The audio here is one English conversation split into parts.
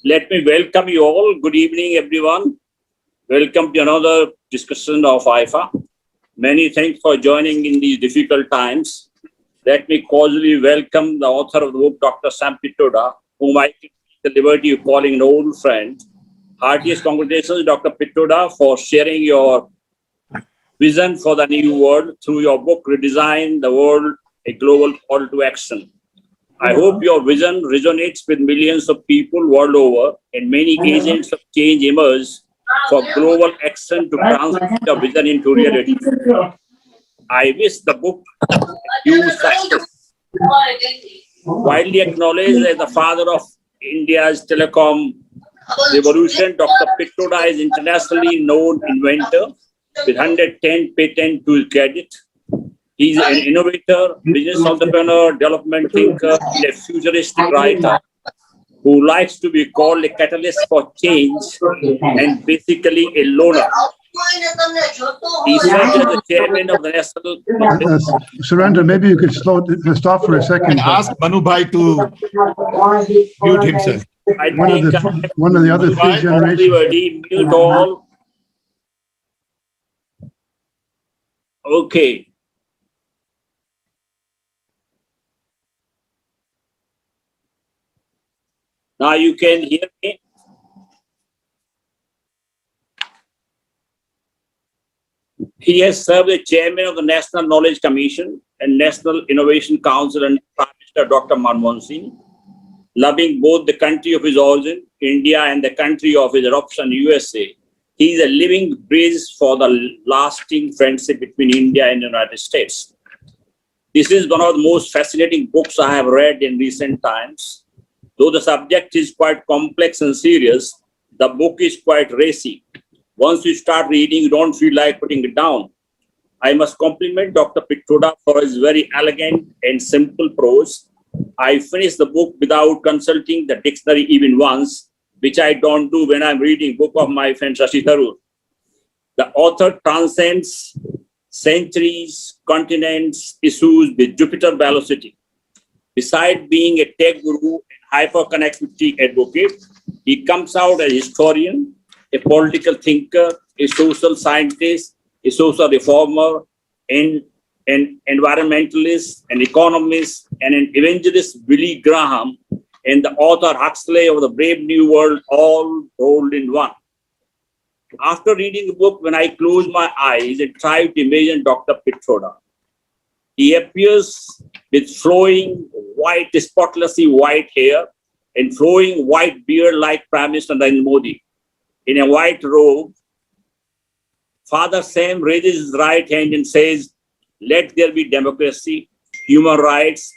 Let me welcome you all. Good evening, everyone. Welcome to another discussion of IFA. Many thanks for joining in these difficult times. Let me cordially welcome the author of the book, Dr. Sam Pitroda, whom I take the liberty of calling an old friend. Heartiest congratulations, Dr. Pitroda, for sharing your vision for the new world through your book, Redesign the World, a global call to action. I hope your vision resonates with millions of people world over, and many agents of change emerge for global action to translate the vision into reality. I wish the book huge success. Widely acknowledged as the father of India's telecom revolution, Dr. Pitroda is internationally known inventor with 110 patents to his credit. He's an innovator, business entrepreneur, development thinker, and a futuristic writer who likes to be called a catalyst for change and basically a loner. He served as the chairman of the National... Surrender, maybe you could stop for a second. Ask Manu Bhai to mute himself. One of the other three generations. Everybody mute all. Okay. Now you can hear me. He has served as chairman of the National Knowledge Commission and National Innovation Council and Prime Minister Dr. Manmohan Singh. Loving both the country of his origin, India, and the country of his adoption, USA, he is a living bridge for the lasting friendship between India and the United States. This is one of the most fascinating books I have read in recent times. Though the subject is quite complex and serious, the book is quite racy. Once you start reading, you don't feel like putting it down. I must compliment Dr. Pitroda for his very elegant and simple prose. I finished the book without consulting the dictionary even once, which I don't do when I'm reading book of my friend Shashi Tharoor. The author transcends centuries, continents, issues with Jupiter velocity. Besides being a tech guru and hyperconnectivity advocate, he comes out as a historian, a political thinker, a social scientist, a social reformer, and an environmentalist, an economist, and an evangelist, Billy Graham, and the author Huxley of The Brave New World, all rolled in one. After reading the book, when I close my eyes and try to imagine Dr. Pitroda, he appears with flowing white, spotlessly white hair and flowing white beard like Prime Minister Narendra Modi. In a white robe, Father Sam raises his right hand and says, "Let there be democracy, human rights,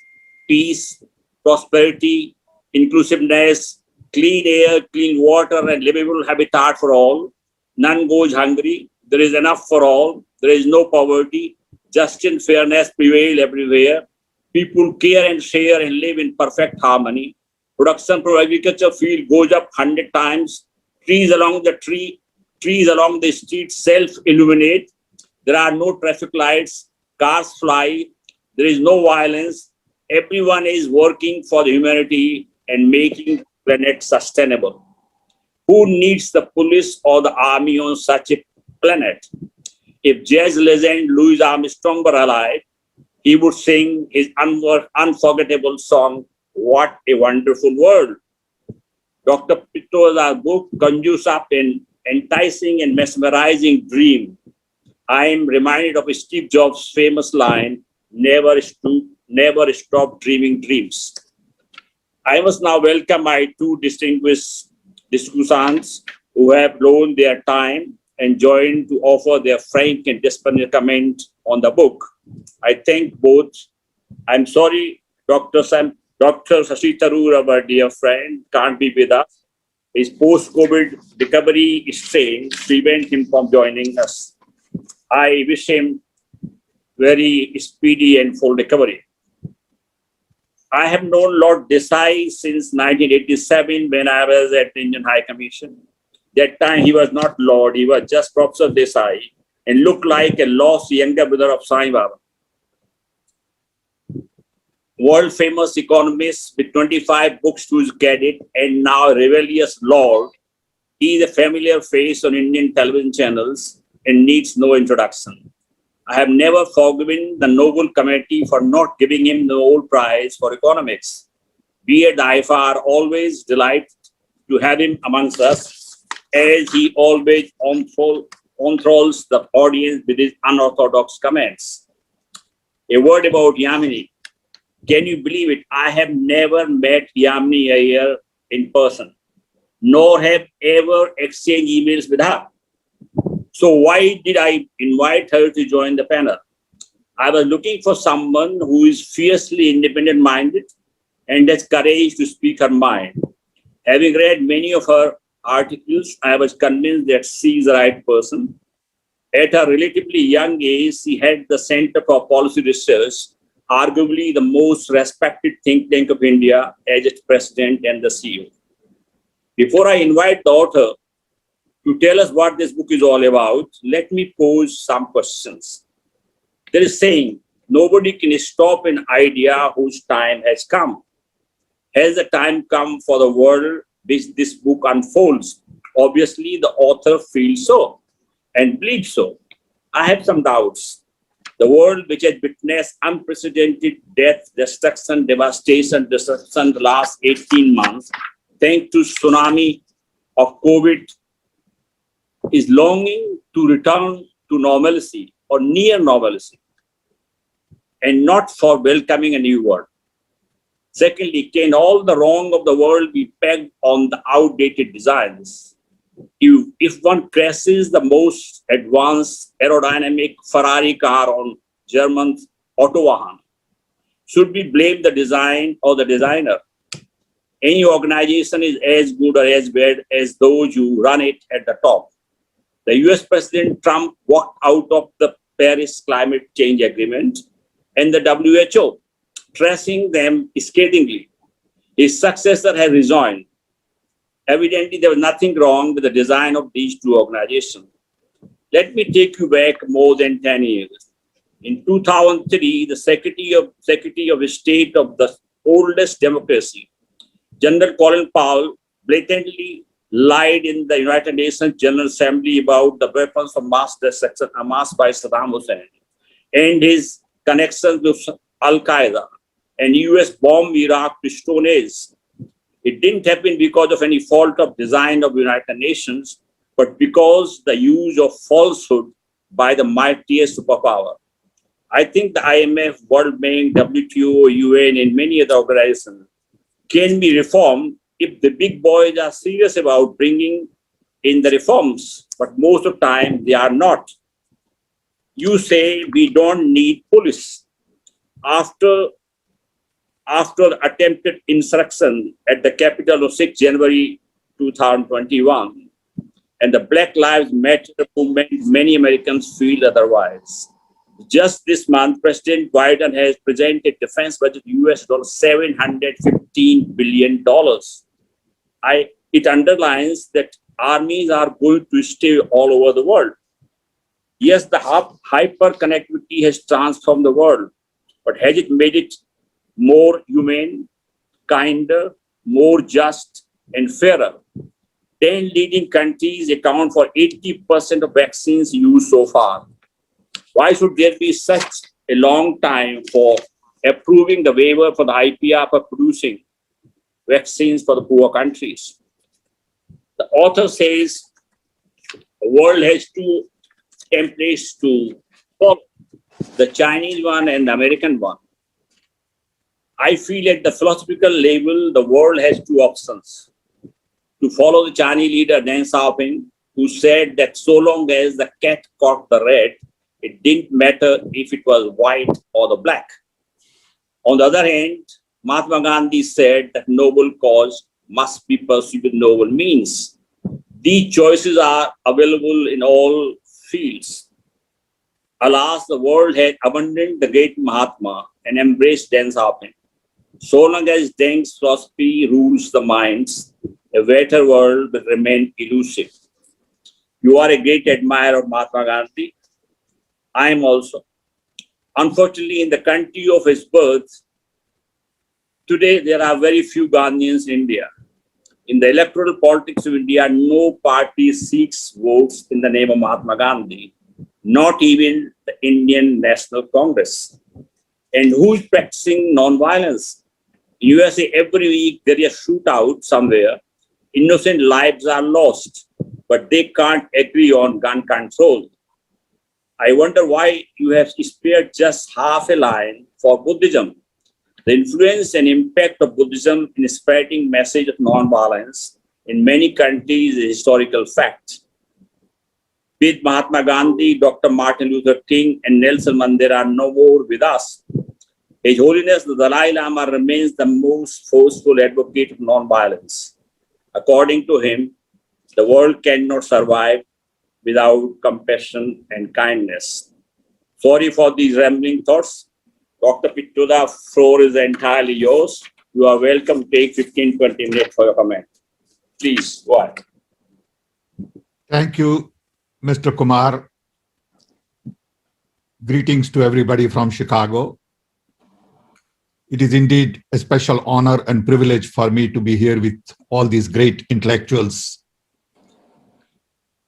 peace, prosperity, inclusiveness, clean air, clean water, and livable habitat for all. None goes hungry. There is enough for all. There is no poverty. Justice and fairness prevail everywhere. People care and share and live in perfect harmony. Production from agriculture field goes up 100 times. Trees along the street self-illuminate. There are no traffic lights. Cars fly. There is no violence. Everyone is working for the humanity and making planet sustainable. Who needs the police or the army on such a planet? If jazz legend Louis Armstrong were alive, he would sing his unforgettable song, What a Wonderful World. Dr. Pitroda's book conjures up an enticing and mesmerizing dream. I am reminded of Steve Jobs' famous line, never stop dreaming dreams. I must now welcome my two distinguished discussants who have loaned their time and joined to offer their frank and despondent comment on the book. I thank both. I'm sorry, Dr. Shashi Tharoor, our dear friend, can't be with us. His post-COVID recovery strain prevent him from joining us. I wish him very speedy and full recovery. I have known Lord Desai since 1987 when I was at the Indian High Commission. That time he was not Lord, he was just Professor Desai and looked like a lost younger brother of Sai Baba. world famous economist with 25 books to his credit and now a rebellious lord, he is a familiar face on Indian television channels and needs no introduction. I have never forgiven the Nobel Committee for not giving him the Nobel Prize for Economics. We at the IFA are always delighted to have him amongst us, as he always enthralls the audience with his unorthodox comments. A word about Yamini. Can you believe it? I have never met Yamini Aiyar in person, nor have ever exchanged emails with her. So why did I invite her to join the panel? I was looking for someone who is fiercely independent-minded and has courage to speak her mind. Having read many of her articles, I was convinced that she is the right person. At a relatively young age, she had the Center for Policy Research, arguably the most respected think tank of India, as its president and the CEO. Before I invite the author to tell us what this book is all about, let me pose some questions. There is saying, nobody can stop an idea whose time has come. Has the time come for the world which this book unfolds? Obviously, the author feels so and believes so. I have some doubts. The world which has witnessed unprecedented death, destruction, devastation the last 18 months, thanks to tsunami of COVID, is longing to return to normalcy or near normalcy and not for welcoming a new world. Secondly, can all the wrong of the world be pegged on the outdated designs? If one crashes the most advanced aerodynamic Ferrari car on German Autobahn, should we blame the design or the designer? Any organization is as good or as bad as those who run it at the top. The US President Trump walked out of the Paris Climate Change Agreement and the WHO, trashing them scathingly. His successor has resigned. Evidently, there was nothing wrong with the design of these two organizations. Let me take you back more than 10 years. In 2003, the Secretary of State of the oldest democracy, General Colin Powell, blatantly lied in the United Nations General Assembly about the weapons of mass destruction amassed by Saddam Hussein and his connections with Al-Qaeda and US bombed Iraq to Stone Age. It didn't happen because of any fault of design of the United Nations, but because the use of falsehood by the mightiest superpower. I think the IMF, World Bank, WTO, UN, and many other organizations can be reformed if the big boys are serious about bringing in the reforms, but most of the time they are not. You say we don't need police. After the attempted insurrection at the Capitol of 6 January 2021 and the Black Lives Matter movement, many Americans feel otherwise. Just this month, President Biden has presented defense budget US $715 billion. It underlines that armies are going to stay all over the world. Yes, the hyper connectivity has transformed the world, but has it made it more humane, kinder, more just, and fairer? 10 leading countries account for 80% of vaccines used so far. Why should there be such a long time for approving the waiver for the IPR for producing vaccines for the poor countries? The author says the world has two templates to follow, the Chinese one and the American one. I feel at the philosophical level, the world has two options. To follow the Chinese leader Deng Xiaoping, who said that so long as the cat caught the rat, it didn't matter if it was white or the black. On the other hand, Mahatma Gandhi said that noble cause must be pursued with noble means. These choices are available in all fields. Alas, the world had abandoned the great Mahatma and embraced Deng Xiaoping. So long as Deng's philosophy rules the minds, a better world will remain elusive. You are a great admirer of Mahatma Gandhi. I am also. Unfortunately, in the country of his birth, Today, there are very few Gandhians in India. In the electoral politics of India, no party seeks votes in the name of Mahatma Gandhi, not even the Indian National Congress. And who is practicing non-violence? In USA, every week there is a shootout somewhere. Innocent lives are lost, but they can't agree on gun control. I wonder why you have spared just half a line for Buddhism. The influence and impact of Buddhism in spreading message of non-violence in many countries is a historical fact. With Mahatma Gandhi, Dr. Martin Luther King, and Nelson Mandela are no more with us. His Holiness the Dalai Lama remains the most forceful advocate of non-violence. According to him, the world cannot survive without compassion and kindness. Sorry for these rambling thoughts. Dr. Pitroda, floor is entirely yours. You are welcome to take 15-20 minutes for your comment. Please, go ahead. Thank you, Mr. Kumar. Greetings to everybody from Chicago. It is indeed a special honor and privilege for me to be here with all these great intellectuals.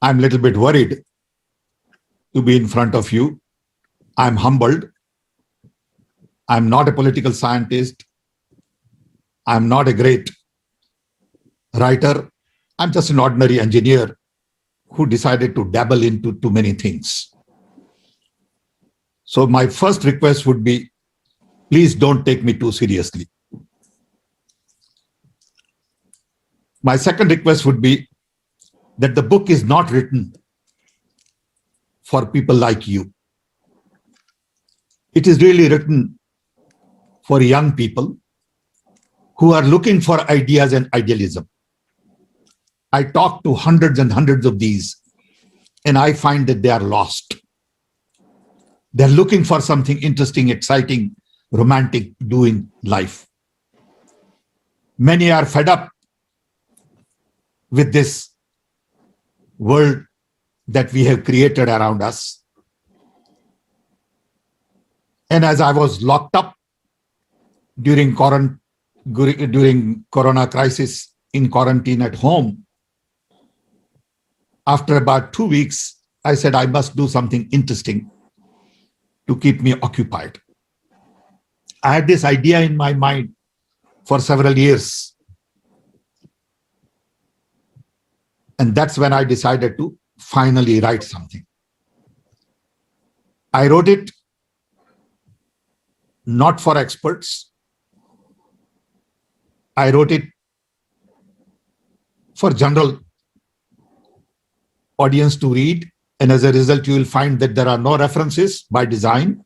I'm a little bit worried to be in front of you. I'm humbled. I'm not a political scientist. I'm not a great writer. I'm just an ordinary engineer who decided to dabble into too many things. So my first request would be, please don't take me too seriously. My second request would be that the book is not written for people like you. It is really written for young people who are looking for ideas and idealism. I talk to hundreds and hundreds of these, and I find that they are lost. They're looking for something interesting, exciting, romantic to do in life. Many are fed up with this world that we have created around us. And as I was locked up during Corona crisis in quarantine at home, after about 2 weeks, I said I must do something interesting to keep me occupied. I had this idea in my mind for several years. And that's when I decided to finally write something. I wrote it not for experts. I wrote it for general audience to read. And as a result, you will find that there are no references by design.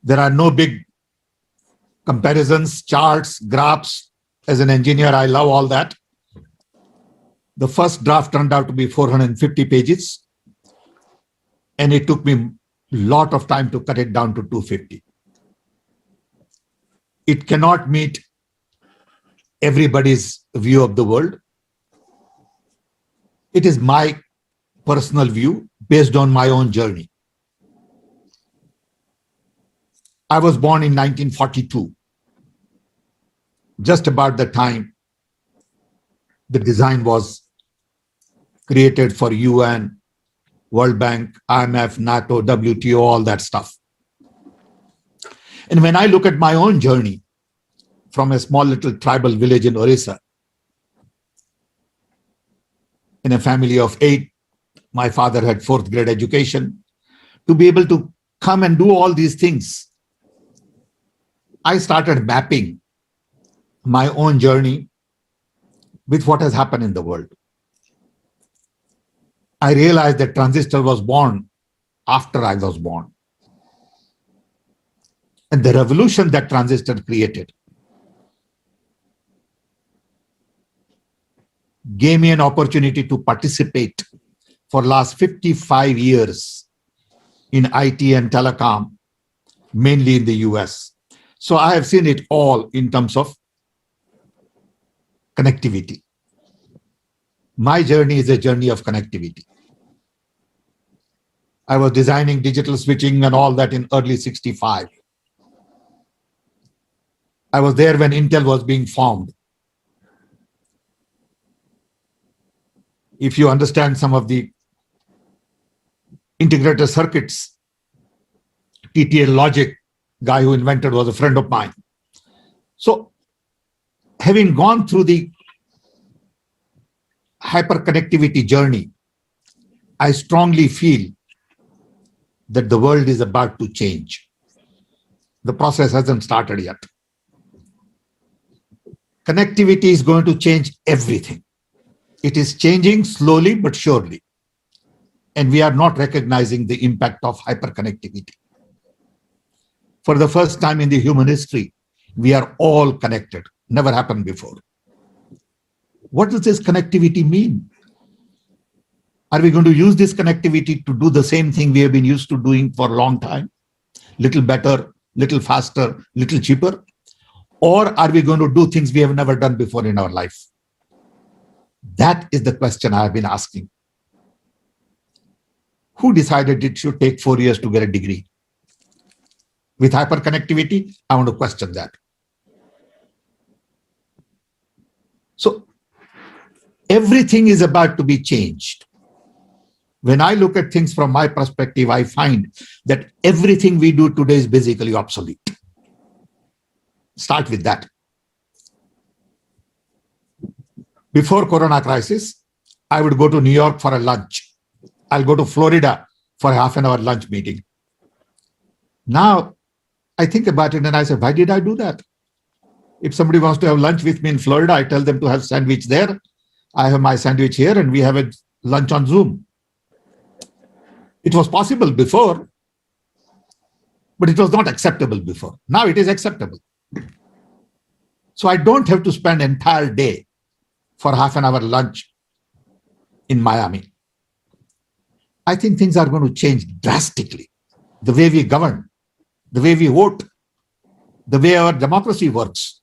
There are no big comparisons, charts, graphs. As an engineer, I love all that. The first draft turned out to be 450 pages. And it took me a lot of time to cut it down to 250. It cannot meet everybody's view of the world. It is my personal view based on my own journey. I was born in 1942, just about the time the design was created for UN, World Bank, IMF, NATO, WTO, all that stuff. And when I look at my own journey from a small little tribal village in Orissa, in a family of 8, my father had 4th grade education, to be able to come and do all these things, I started mapping my own journey with what has happened in the world. I realized that transistor was born after I was born. And the revolution that transistor created gave me an opportunity to participate for last 55 years in IT and telecom, mainly in the US. So I have seen it all in terms of connectivity. My journey is a journey of connectivity. I was designing digital switching and all that in early '65. I was there when Intel was being formed. If you understand some of the integrated circuits, TTL logic, guy who invented was a friend of mine. So having gone through the hyperconnectivity journey, I strongly feel that the world is about to change. The process hasn't started yet. Connectivity is going to change everything. It is changing slowly but surely. And we are not recognizing the impact of hyperconnectivity. For the first time in the human history, we are all connected. Never happened before. What does this connectivity mean? Are we going to use this connectivity to do the same thing we have been used to doing for a long time? Little better, little faster, little cheaper? Or are we going to do things we have never done before in our life? That is the question I have been asking. Who decided it should take 4 years to get a degree? With hyperconnectivity, I want to question that. So everything is about to be changed. When I look at things from my perspective, I find that everything we do today is basically obsolete. Start with that. Before Corona crisis, I would go to New York for a lunch. I'll go to Florida for a half an hour lunch meeting. Now, I think about it and I say, why did I do that? If somebody wants to have lunch with me in Florida, I tell them to have sandwich there. I have my sandwich here and we have a lunch on Zoom. It was possible before, but it was not acceptable before. Now it is acceptable. So I don't have to spend an entire day for half an hour lunch in Miami. I think things are going to change drastically. The way we govern, the way we vote, the way our democracy works.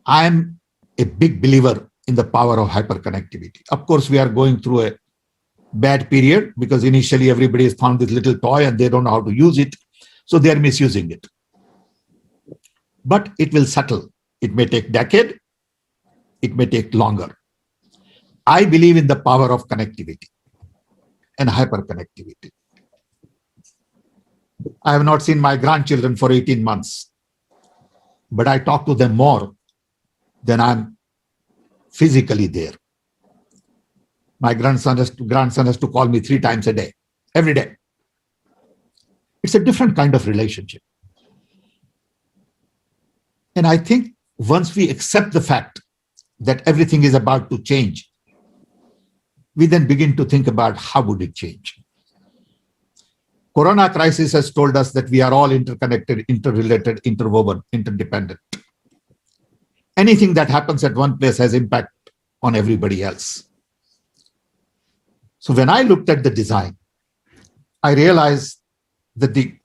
I am a big believer in the power of hyperconnectivity. Of course, we are going through a bad period because initially everybody has found this little toy and they don't know how to use it. So they are misusing it. But it will settle. It may take a decade. It may take longer. I believe in the power of connectivity and hyperconnectivity. I have not seen my grandchildren for 18 months, but I talk to them more than I'm physically there. My grandson has to call me 3 times a day, every day. It's a different kind of relationship. And I think once we accept the fact that everything is about to change, we then begin to think about how would it change. Corona crisis has told us that we are all interconnected, interrelated, interwoven, interdependent. Anything that happens at one place has impact on everybody else. So when I looked at the design, I realized that the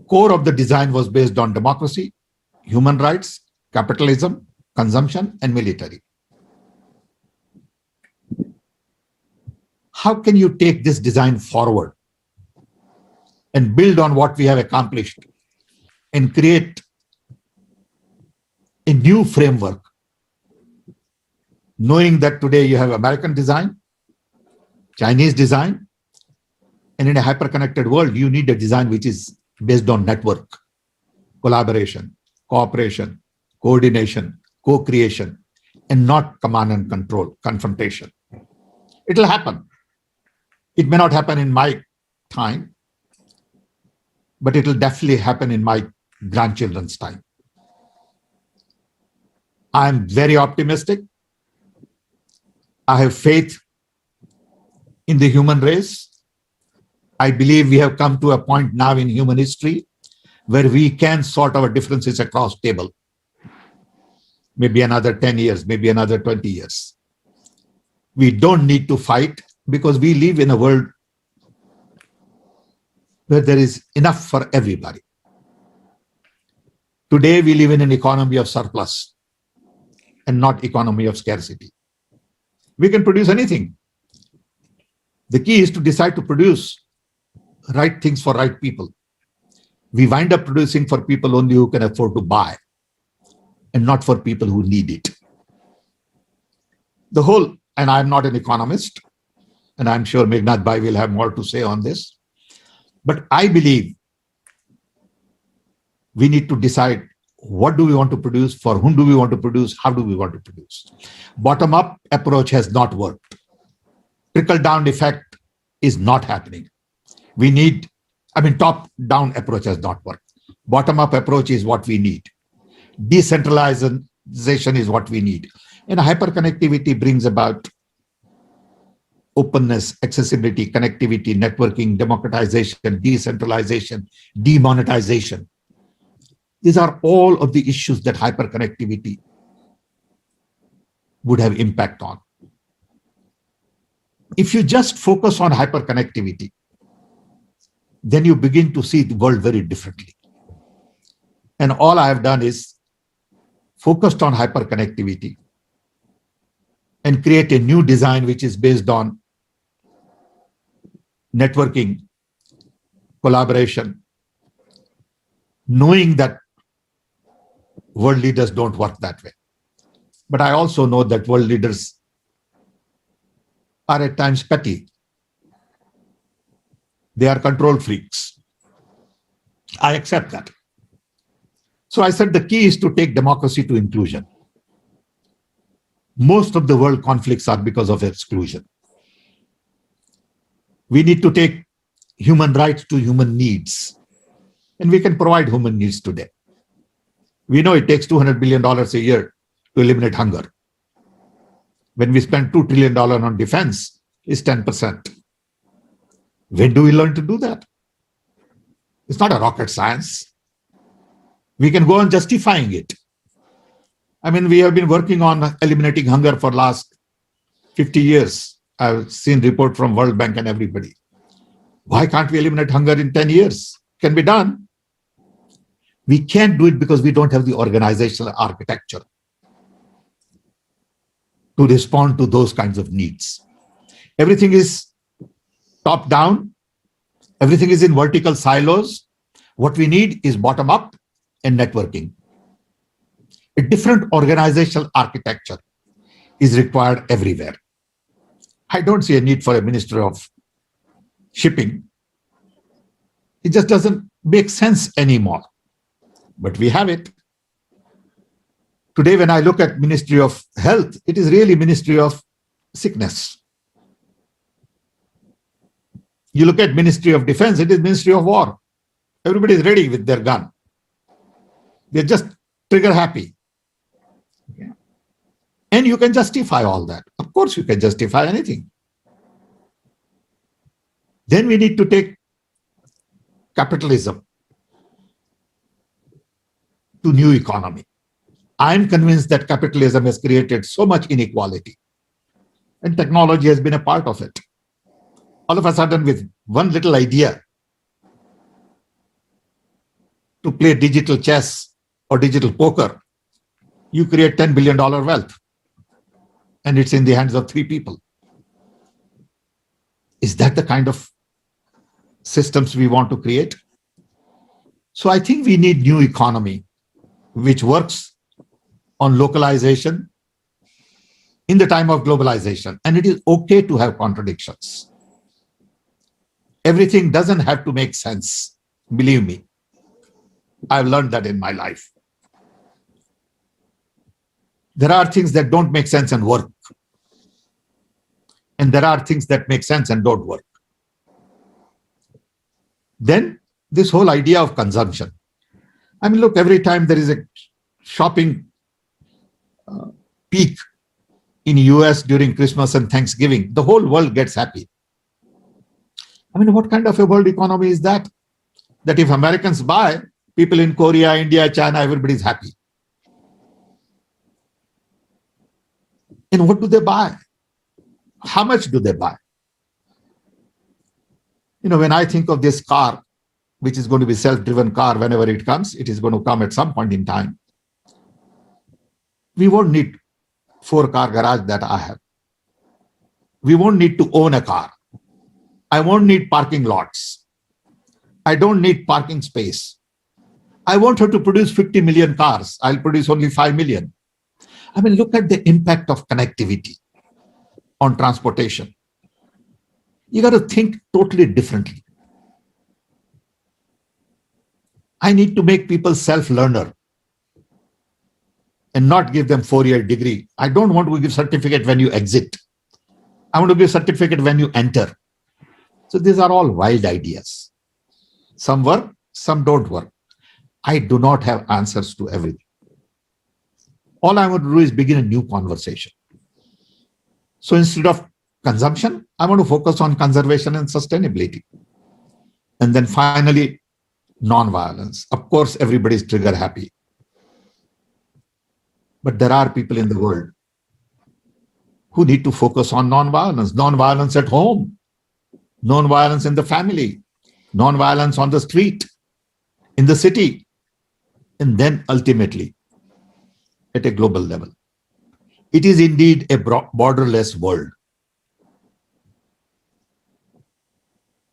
core of the design was based on democracy, human rights, capitalism, consumption, and military. How can you take this design forward and build on what we have accomplished and create a new framework, knowing that today you have American design, Chinese design, and in a hyper-connected world, you need a design which is based on network, collaboration, cooperation, coordination, co-creation, and not command and control, confrontation. It will happen. It may not happen in my time, but it will definitely happen in my grandchildren's time. I'm very optimistic. I have faith in the human race. I believe we have come to a point now in human history where we can sort our differences across table. Maybe another 10 years, maybe another 20 years. We don't need to fight because we live in a world where there is enough for everybody. Today, we live in an economy of surplus and not economy of scarcity. We can produce anything. The key is to decide to produce right things for right people. we wind up producing for people only who can afford to buy and not for people who need it. The whole, and I'm not an economist, and I'm sure Meghnad Bhai will have more to say on this, but I believe we need to decide what do we want to produce, for whom do we want to produce, how do we want to produce. Bottom-up approach has not worked. Trickle-down effect is not happening. We need, top-down approach has not worked. Bottom-up approach is what we need. Decentralization is what we need. And hyperconnectivity brings about openness, accessibility, connectivity, networking, democratization, decentralization, demonetization. These are all of the issues that hyperconnectivity would have impact on. If you just focus on hyperconnectivity, then you begin to see the world very differently. And all I have done is focused on hyperconnectivity and create a new design which is based on networking, collaboration, knowing that world leaders don't work that way. But I also know that world leaders are at times petty. They are control freaks. I accept that. So I said the key is to take democracy to inclusion. Most of the world conflicts are because of exclusion. We need to take human rights to human needs. And we can provide human needs today. We know it takes $200 billion a year to eliminate hunger. When we spend $2 trillion on defense, it's 10%. When do we learn to do that? It's not a rocket science. We can go on justifying it. We have been working on eliminating hunger for last 50 years. I've seen report from World Bank and everybody. Why can't we eliminate hunger in 10 years? Can be done. We can't do it because we don't have the organizational architecture to respond to those kinds of needs. Everything is top down. Everything is in vertical silos. What we need is bottom up and networking. A different organizational architecture is required everywhere. I don't see a need for a ministry of shipping. It just doesn't make sense anymore. But we have it. Today, when I look at Ministry of Health, it is really Ministry of Sickness. You look at Ministry of Defense, it is Ministry of War. Everybody is ready with their gun. They're just trigger happy. And you can justify all that. Of course, you can justify anything. Then we need to take capitalism to new economy. I'm convinced that capitalism has created so much inequality, and technology has been a part of it. All of a sudden, with one little idea to play digital chess or digital poker, you create $10 billion wealth, and it's in the hands of 3 people. Is that the kind of systems we want to create? So I think we need new economy, which works on localization in the time of globalization. And it is okay to have contradictions. Everything doesn't have to make sense. Believe me, I've learned that in my life. There are things that don't make sense and work. And there are things that make sense and don't work. Then this whole idea of consumption. Look, every time there is a shopping peak in US during Christmas and Thanksgiving, the whole world gets happy. What kind of a world economy is that? That if Americans buy, people in Korea, India, China, everybody's happy. And what do they buy? How much do they buy? When I think of this car, which is going to be self-driven car, whenever it comes, it is going to come at some point in time. We won't need 4-car garage that I have. We won't need to own a car. I won't need parking lots. I don't need parking space. I want her to produce 50 million cars. I'll produce only 5 million. I mean, look at the impact of connectivity on transportation. You got to think totally differently. I need to make people self-learner and not give them 4-year degree. I don't want to give certificate when you exit. I want to give certificate when you enter. So these are all wild ideas. Some work, some don't work. I do not have answers to everything. All I want to do is begin a new conversation. So instead of consumption, I want to focus on conservation and sustainability. And then finally, non-violence. Of course, everybody's trigger happy. But there are people in the world who need to focus on non-violence. Non-violence at home, non-violence in the family, non-violence on the street, in the city, and then ultimately at a global level. It is indeed a borderless world.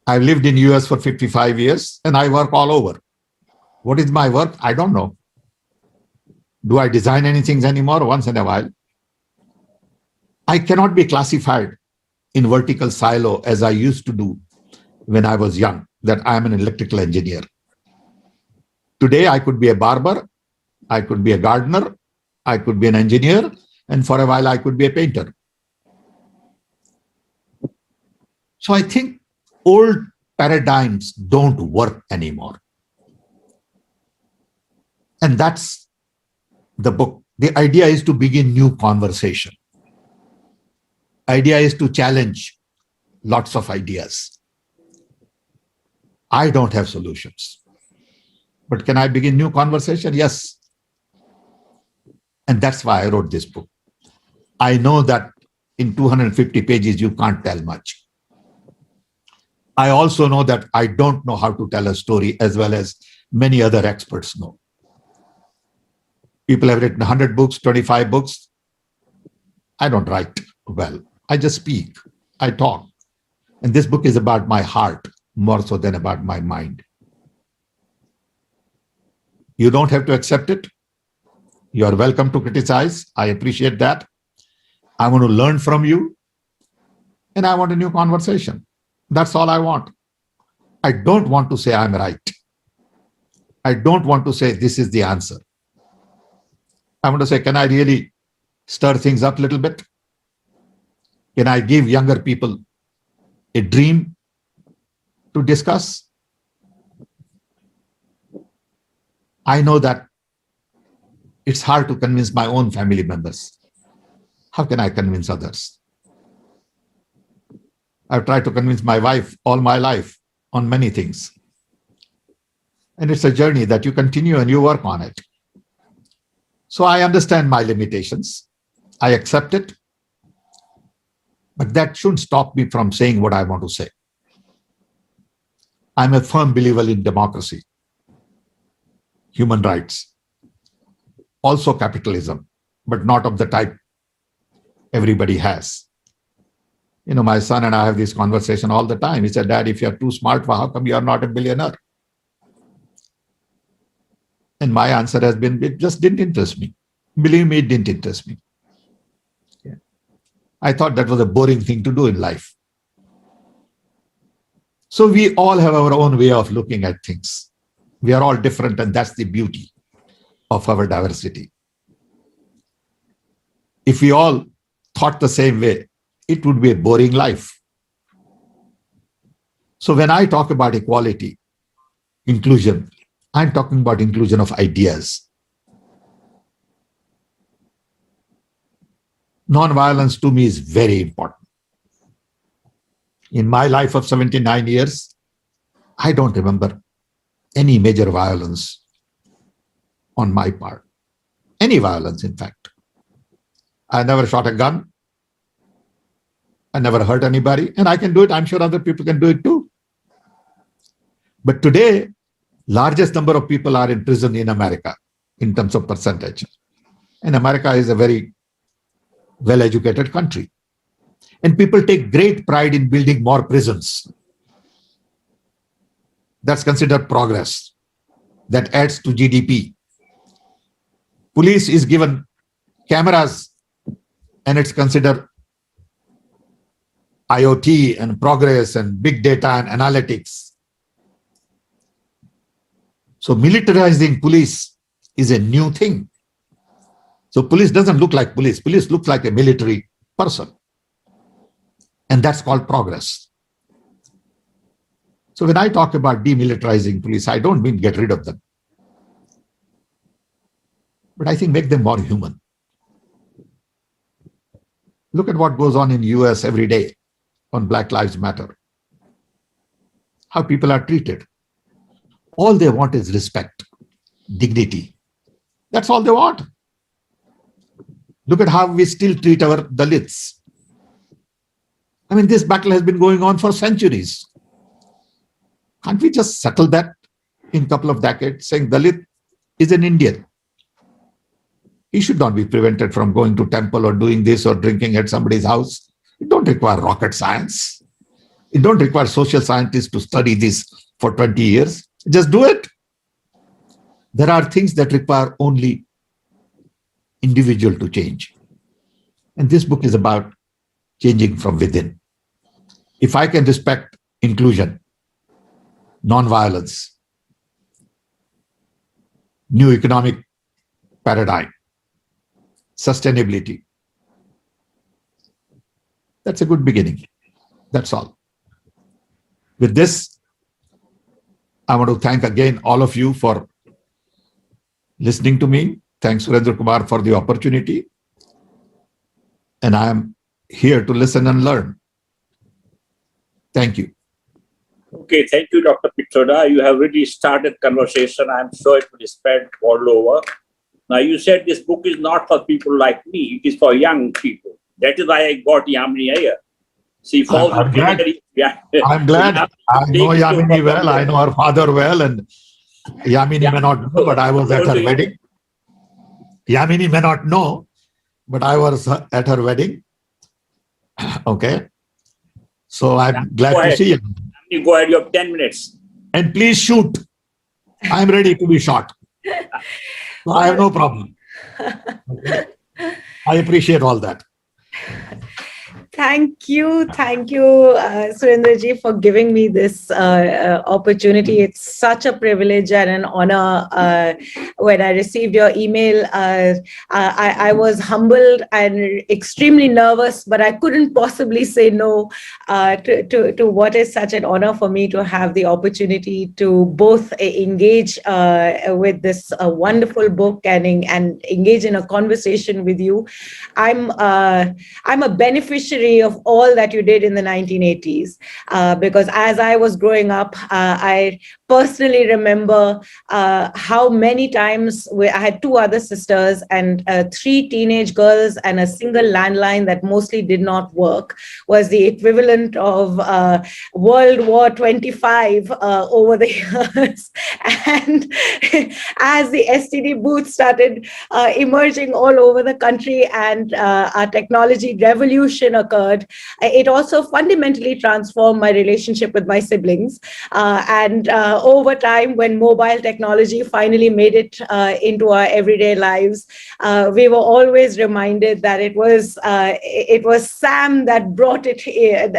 I've lived in US for 55 years and I work all over. What is my work? I don't know. Do I design anything anymore? Once in a while. I cannot be classified in vertical silo as I used to do when I was young, that I am an electrical engineer. Today, I could be a barber, I could be a gardener, I could be an engineer, and for a while, I could be a painter. So I think old paradigms don't work anymore. And that's the book. The idea is to begin new conversation. Idea is to challenge lots of ideas. I don't have solutions. But can I begin new conversation? Yes. And that's why I wrote this book. I know that in 250 pages, you can't tell much. I also know that I don't know how to tell a story as well as many other experts know. People have written 100 books, 25 books. I don't write well. I just speak. I talk. And this book is about my heart more so than about my mind. You don't have to accept it. You are welcome to criticize. I appreciate that. I want to learn from you. And I want a new conversation. That's all I want. I don't want to say I'm right. I don't want to say this is the answer. I want to say, can I really stir things up a little bit? Can I give younger people a dream to discuss? I know that it's hard to convince my own family members. How can I convince others? I've tried to convince my wife all my life on many things. And it's a journey that you continue and you work on it. So I understand my limitations. I accept it. But that shouldn't stop me from saying what I want to say. I'm a firm believer in democracy, human rights, also capitalism, but not of the type everybody has. You know, my son and I have this conversation all the time. He said, Dad, if you're too smart, how come you're not a billionaire? And my answer has been, it just didn't interest me. Believe me, it didn't interest me. Yeah. I thought that was a boring thing to do in life. So we all have our own way of looking at things. We are all different, and that's the beauty of our diversity. If we all thought the same way, it would be a boring life. So when I talk about equality, inclusion, I'm talking about inclusion of ideas. Non-violence to me is very important. In my life of 79 years, I don't remember any major violence on my part. Any violence, in fact. I never shot a gun. I never hurt anybody, and I can do it. I'm sure other people can do it too. But today, largest number of people are in prison in America in terms of percentage. And America is a very well-educated country. And people take great pride in building more prisons. That's considered progress. that adds to GDP. Police is given cameras and it's considered IoT and progress and big data and analytics. So militarizing police is a new thing. So police doesn't look like police. Police looks like a military person. And that's called progress. So when I talk about demilitarizing police, I don't mean get rid of them. But I think make them more human. Look at what goes on in the US every day on Black Lives Matter. How people are treated. All they want is respect, dignity. That's all they want. Look at how we still treat our Dalits. I mean, this battle has been going on for centuries. Can't we just settle that in a couple of decades, saying Dalit is an Indian? He should not be prevented from going to temple or doing this or drinking at somebody's house. It don't require rocket science. It don't require social scientists to study this for 20 years. Just do it. There are things that require only individual to change. And this book is about changing from within. If I can respect inclusion, non-violence, new economic paradigm, sustainability, that's a good beginning. That's all. With this, I want to thank again all of you for listening to me. Thanks, Surendra Kumar, for the opportunity. And I am here to listen and learn. Thank you. Okay, thank you, Dr. Pitroda. You have really started conversation. I'm sure it will spread all over. Now, you said this book is not for people like me. It is for young people. That is why I got Yamini Aiyar. She falls I'm glad. Yeah. I'm glad. I know Yamini well. I know her father well. And Yamini may not know, but I was at her wedding. Yamini may not know, but I was at her wedding. Okay. So I'm glad to see you. You go ahead, you have 10 minutes. And please shoot. I'm ready to be shot. So I have no problem. Okay. I appreciate all that. Thank you, Surendraji, for giving me this opportunity. It's such a privilege and an honor. When I received your email, I was humbled and extremely nervous, but I couldn't possibly say no to what is such an honor for me to have the opportunity to both engage with this wonderful book and engage in a conversation with you. I'm a beneficiary of all that you did in the 1980s, because as I was growing up, I personally remember how many times I had two other sisters and 3 teenage girls and a single landline that mostly did not work was the equivalent of World War 25 over the years. And as the STD booths started emerging all over the country and our technology revolution occurred, it also fundamentally transformed my relationship with my siblings. And over time, when mobile technology finally made it into our everyday lives, we were always reminded that it was Sam that brought it here,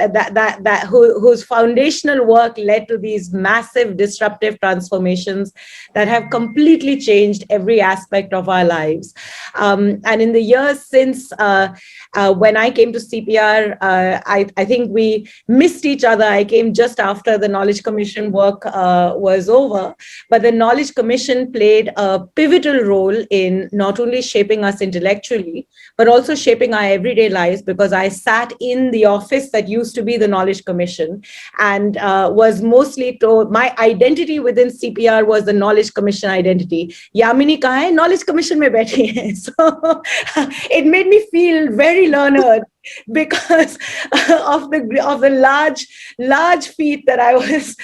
whose foundational work led to these massive disruptive transformations that have completely changed every aspect of our lives. And in the years since, when I came to CPR, I think we missed each other. I came just after the Knowledge Commission work was over, but the Knowledge Commission played a pivotal role in not only shaping us intellectually, but also shaping our everyday lives, because I sat in the office that used to be the Knowledge Commission and was mostly told my identity within CPR was the Knowledge Commission identity. Yamini kahan hai? Knowledge Commission mein bathi hai. So it made me feel very learned because of the large feet that I was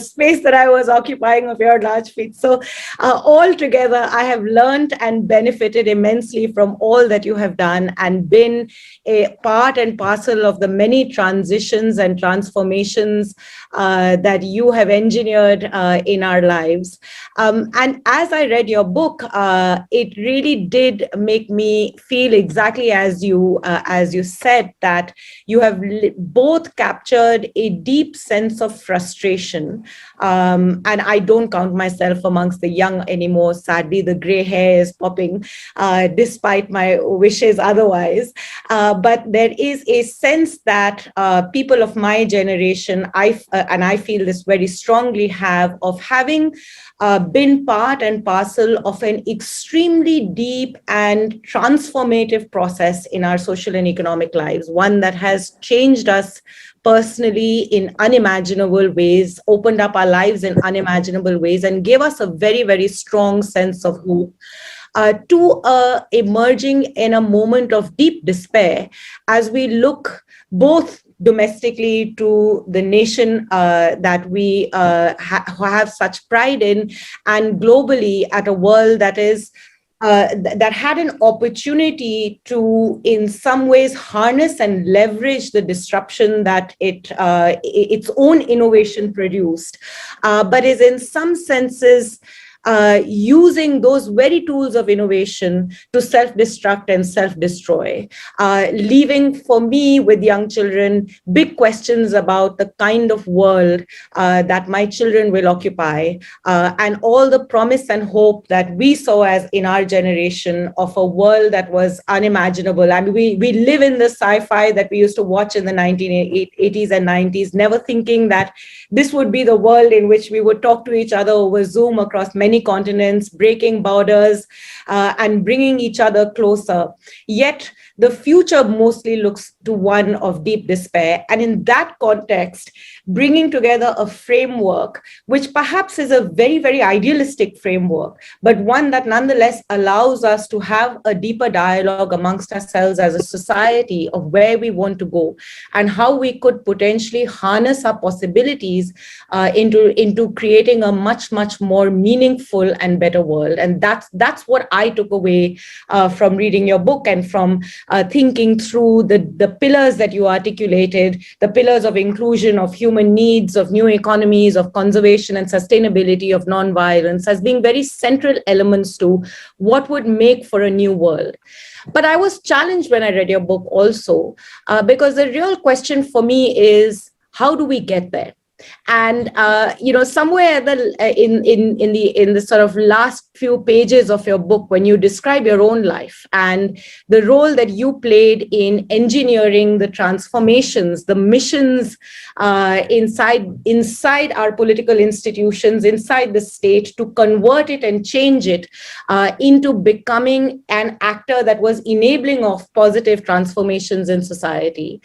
space that I was occupying of your large feet. So altogether, I have learned and benefited immensely from all that you have done and been a part and parcel of the many transitions and transformations that you have engineered in our lives. And as I read your book, it really did make me feel exactly as you said, that you have both captured a deep sense of frustration. And I don't count myself amongst the young anymore. Sadly, the gray hair is popping, despite my wishes otherwise. But there is a sense that people of my generation, and I feel this very strongly, have of having been part and parcel of an extremely deep and transformative process in our social and economic lives, one that has changed us personally in unimaginable ways, opened up our lives in unimaginable ways, and gave us a very, very strong sense of hope. To emerging in a moment of deep despair as we look both domestically to the nation that we have such pride in, and globally at a world that is that had an opportunity to, in some ways, harness and leverage the disruption that its own innovation produced, but is in some senses using those very tools of innovation to self-destruct and self-destroy, leaving for me with young children big questions about the kind of world that my children will occupy, and all the promise and hope that we saw as in our generation of a world that was unimaginable. I mean, we live in the sci-fi that we used to watch in the 1980s and 90s, never thinking that this would be the world in which we would talk to each other over Zoom across many continents, breaking borders, and bringing each other closer. Yet the future mostly looks to one of deep despair. And in that context, bringing together a framework, which perhaps is a very, very idealistic framework, but one that nonetheless allows us to have a deeper dialogue amongst ourselves as a society of where we want to go and how we could potentially harness our possibilities into creating a much, much more meaningful and better world. And that's what I took away from reading your book and from thinking through the pillars that you articulated, the pillars of inclusion, of human needs, of new economies, of conservation and sustainability, of nonviolence, as being very central elements to what would make for a new world. But I was challenged when I read your book also, because the real question for me is, how do we get there? And somewhere in the sort of last few pages of your book, when you describe your own life and the role that you played in engineering the transformations, the missions inside our political institutions, inside the state, to convert it and change it into becoming an actor that was enabling of positive transformations in society,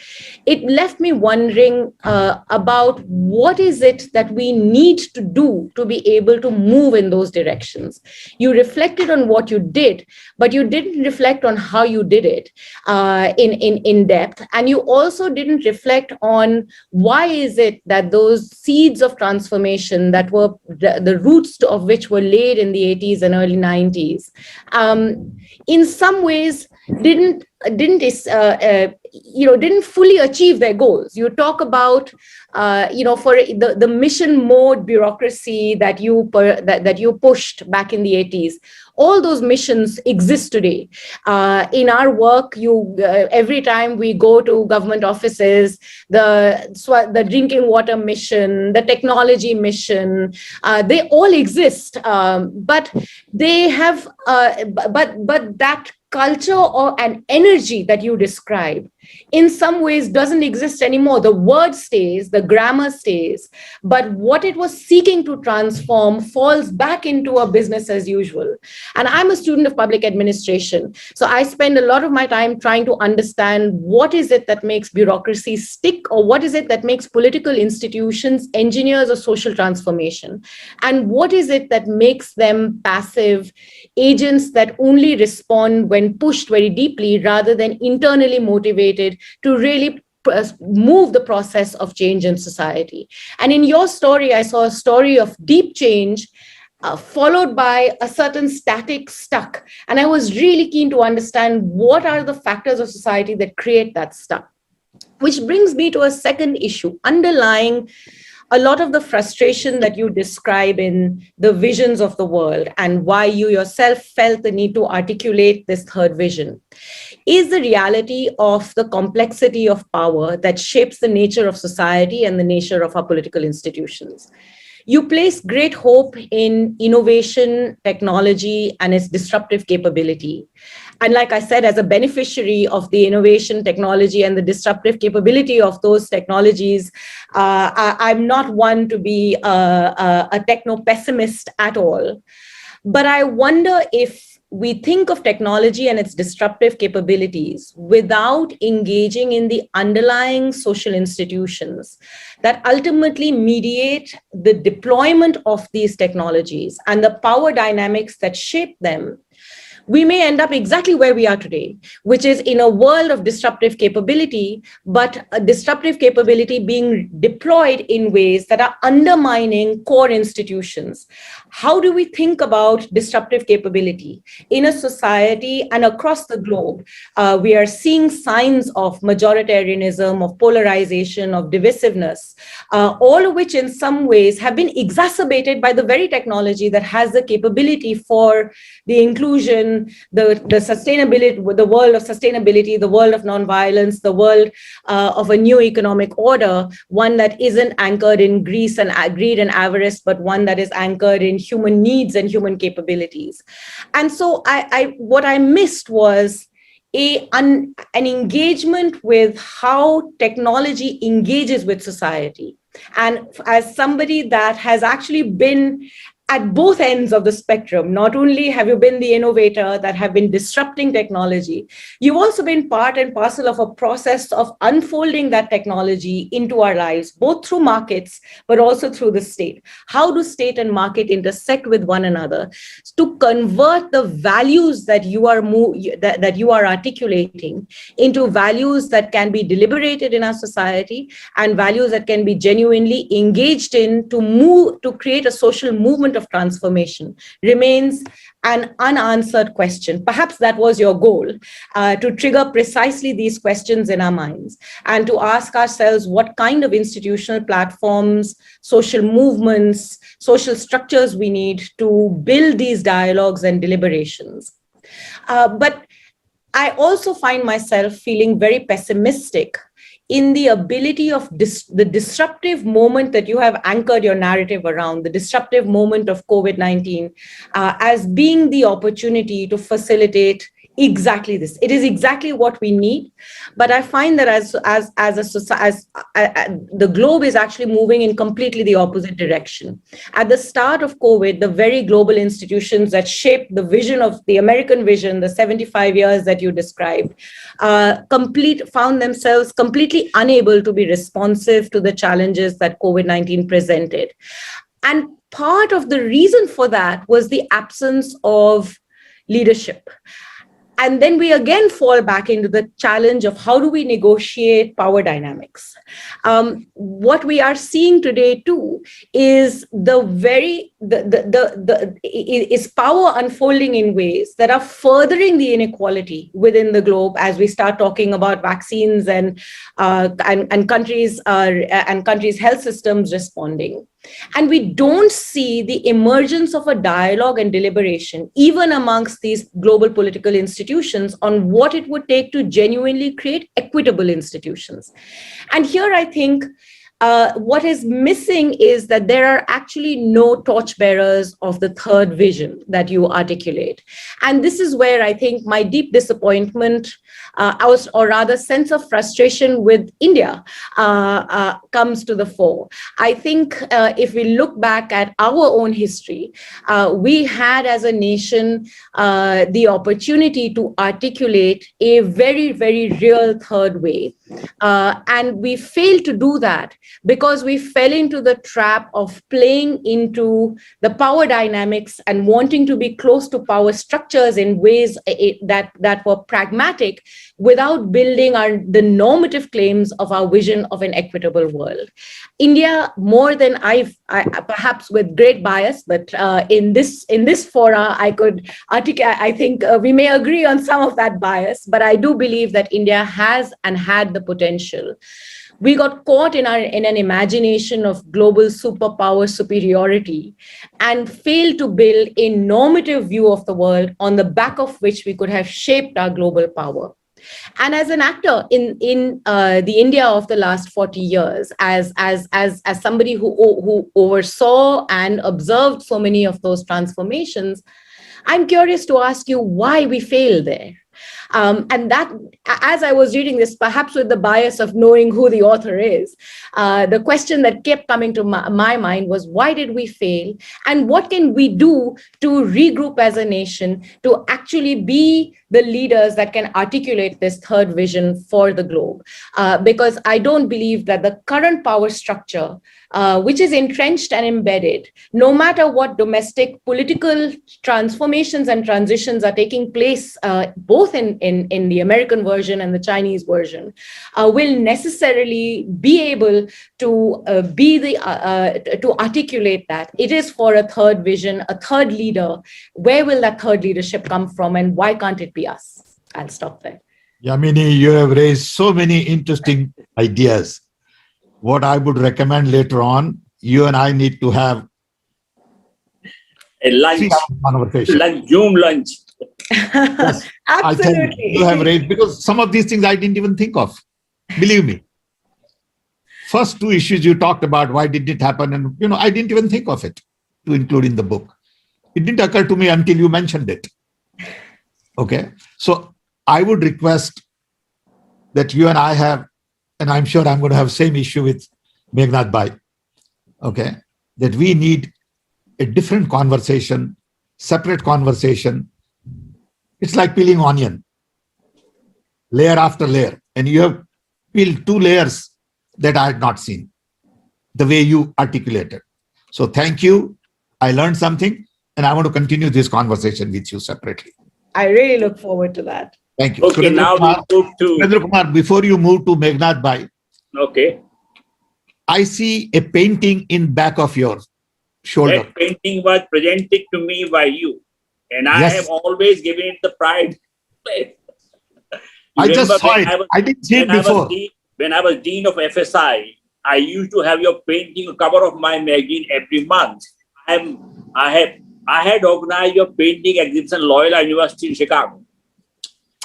it left me wondering about what is it that we need to do to be able to move in those directions. You reflected on what you did, but you didn't reflect on how you did it in depth. And you also didn't reflect on why is it that those seeds of transformation that were the roots of which were laid in the 80s and early 90s, in some ways didn't fully achieve their goals. You talk about for the mission mode bureaucracy that you pushed back in the 80s. All those missions exist today. In our work, every time we go to government offices, the drinking water mission, the technology mission, they all exist. But they have, but that culture or an energy that you describe in some ways doesn't exist anymore. The word stays, the grammar stays, but what it was seeking to transform falls back into a business as usual. And I'm a student of public administration, so I spend a lot of my time trying to understand what is it that makes bureaucracy stick, or what is it that makes political institutions engineers of social transformation, and what is it that makes them passive agents that only respond when pushed very deeply rather than internally motivated to really move the process of change in society. And in your story, I saw a story of deep change followed by a certain static stuck. And I was really keen to understand what are the factors of society that create that stuck. Which brings me to a second issue underlying a lot of the frustration that you describe in the visions of the world, and why you yourself felt the need to articulate this third vision, is the reality of the complexity of power that shapes the nature of society and the nature of our political institutions. You place great hope in innovation, technology, and its disruptive capability. And like I said, as a beneficiary of the innovation, technology, and the disruptive capability of those technologies, I'm not one to be a techno-pessimist at all. But I wonder if we think of technology and its disruptive capabilities without engaging in the underlying social institutions that ultimately mediate the deployment of these technologies and the power dynamics that shape them, we may end up exactly where we are today, which is in a world of disruptive capability, but a disruptive capability being deployed in ways that are undermining core institutions. How do we think about disruptive capability in a society and across the globe? We are seeing signs of majoritarianism, of polarization, of divisiveness, all of which in some ways have been exacerbated by the very technology that has the capability for the inclusion, the sustainability, the world of sustainability, the world of nonviolence, the world of a new economic order, one that isn't anchored in greed and avarice, but one that is anchored in human needs and human capabilities. And so what I missed was an engagement with how technology engages with society. And as somebody that has actually been at both ends of the spectrum, not only have you been the innovator that have been disrupting technology, you've also been part and parcel of a process of unfolding that technology into our lives, both through markets, but also through the state. How do state and market intersect with one another to convert the values that you are articulating into values that can be deliberated in our society and values that can be genuinely engaged in to create a social movement of transformation remains an unanswered question. Perhaps that was your goal, to trigger precisely these questions in our minds and to ask ourselves what kind of institutional platforms, social movements, social structures we need to build these dialogues and deliberations. But I also find myself feeling very pessimistic in the ability of the disruptive moment that you have anchored your narrative around, the disruptive moment of COVID-19, as being the opportunity to facilitate exactly this. It is exactly what we need, but I find that as the globe is actually moving in completely the opposite direction. At the start of COVID, the very global institutions that shaped the vision of the American vision, the 75 years that you described, found themselves completely unable to be responsive to the challenges that COVID-19 presented. And part of the reason for that was the absence of leadership. And then we again fall back into the challenge of how do we negotiate power dynamics. What we are seeing today too is is power unfolding in ways that are furthering the inequality within the globe as we start talking about vaccines and countries' health systems responding. And we don't see the emergence of a dialogue and deliberation, even amongst these global political institutions, on what it would take to genuinely create equitable institutions. And here I think what is missing is that there are actually no torchbearers of the third vision that you articulate. And this is where I think my deep disappointment, or rather sense of frustration with India comes to the fore. I think if we look back at our own history, we had as a nation the opportunity to articulate a very, very real third way. And we failed to do that because we fell into the trap of playing into the power dynamics and wanting to be close to power structures in ways that were pragmatic without building the normative claims of our vision of an equitable world. India, more than I perhaps with great bias, but in this fora, I could articulate, I think we may agree on some of that bias, but I do believe that India has and had the potential. We got caught in an imagination of global superpower superiority and failed to build a normative view of the world on the back of which we could have shaped our global power. And as an actor in the India of the last 40 years, as somebody who oversaw and observed so many of those transformations, I'm curious to ask you why we failed there. And that, as I was reading this, perhaps with the bias of knowing who the author is, the question that kept coming to my mind was, why did we fail? And what can we do to regroup as a nation to actually be the leaders that can articulate this third vision for the globe? Because I don't believe that the current power structure, which is entrenched and embedded, no matter what domestic political transformations and transitions are taking place, both in the American version and the Chinese version, will necessarily be able to to articulate that. It is for a third vision, a third leader. Where will that third leadership come from, and why can't it be us? I'll stop there. Yamini, you have raised so many interesting ideas. What I would recommend later on, you and I need to have a lunch conversation. Zoom lunch. Yes, Absolutely. I think you have raised, because some of these things I didn't even think of. Believe me. First two issues you talked about, why did it happen? And, I didn't even think of it to include in the book. It didn't occur to me until you mentioned it. Okay. So I would request that you and I have, and I'm sure I'm going to have same issue with Meghnad Bhai, okay, that we need a different conversation, separate conversation. It's like peeling onion, layer after layer, and you have peeled two layers that I had not seen, the way you articulated. So thank you. I learned something, and I want to continue this conversation with you separately. I really look forward to that. Thank you. Okay, Surendra now Kumar, we move to... Surendra Kumar, before you move to Meghnad Bhai, Okay. I see a painting in back of your shoulder. That painting was presented to me by you, and I Yes. have always given it the pride. I just Remember saw when it. I didn't see it before. When I was dean of FSI, I used to have your painting cover of my magazine every month. I had organized your painting exhibition at Loyola University in Chicago.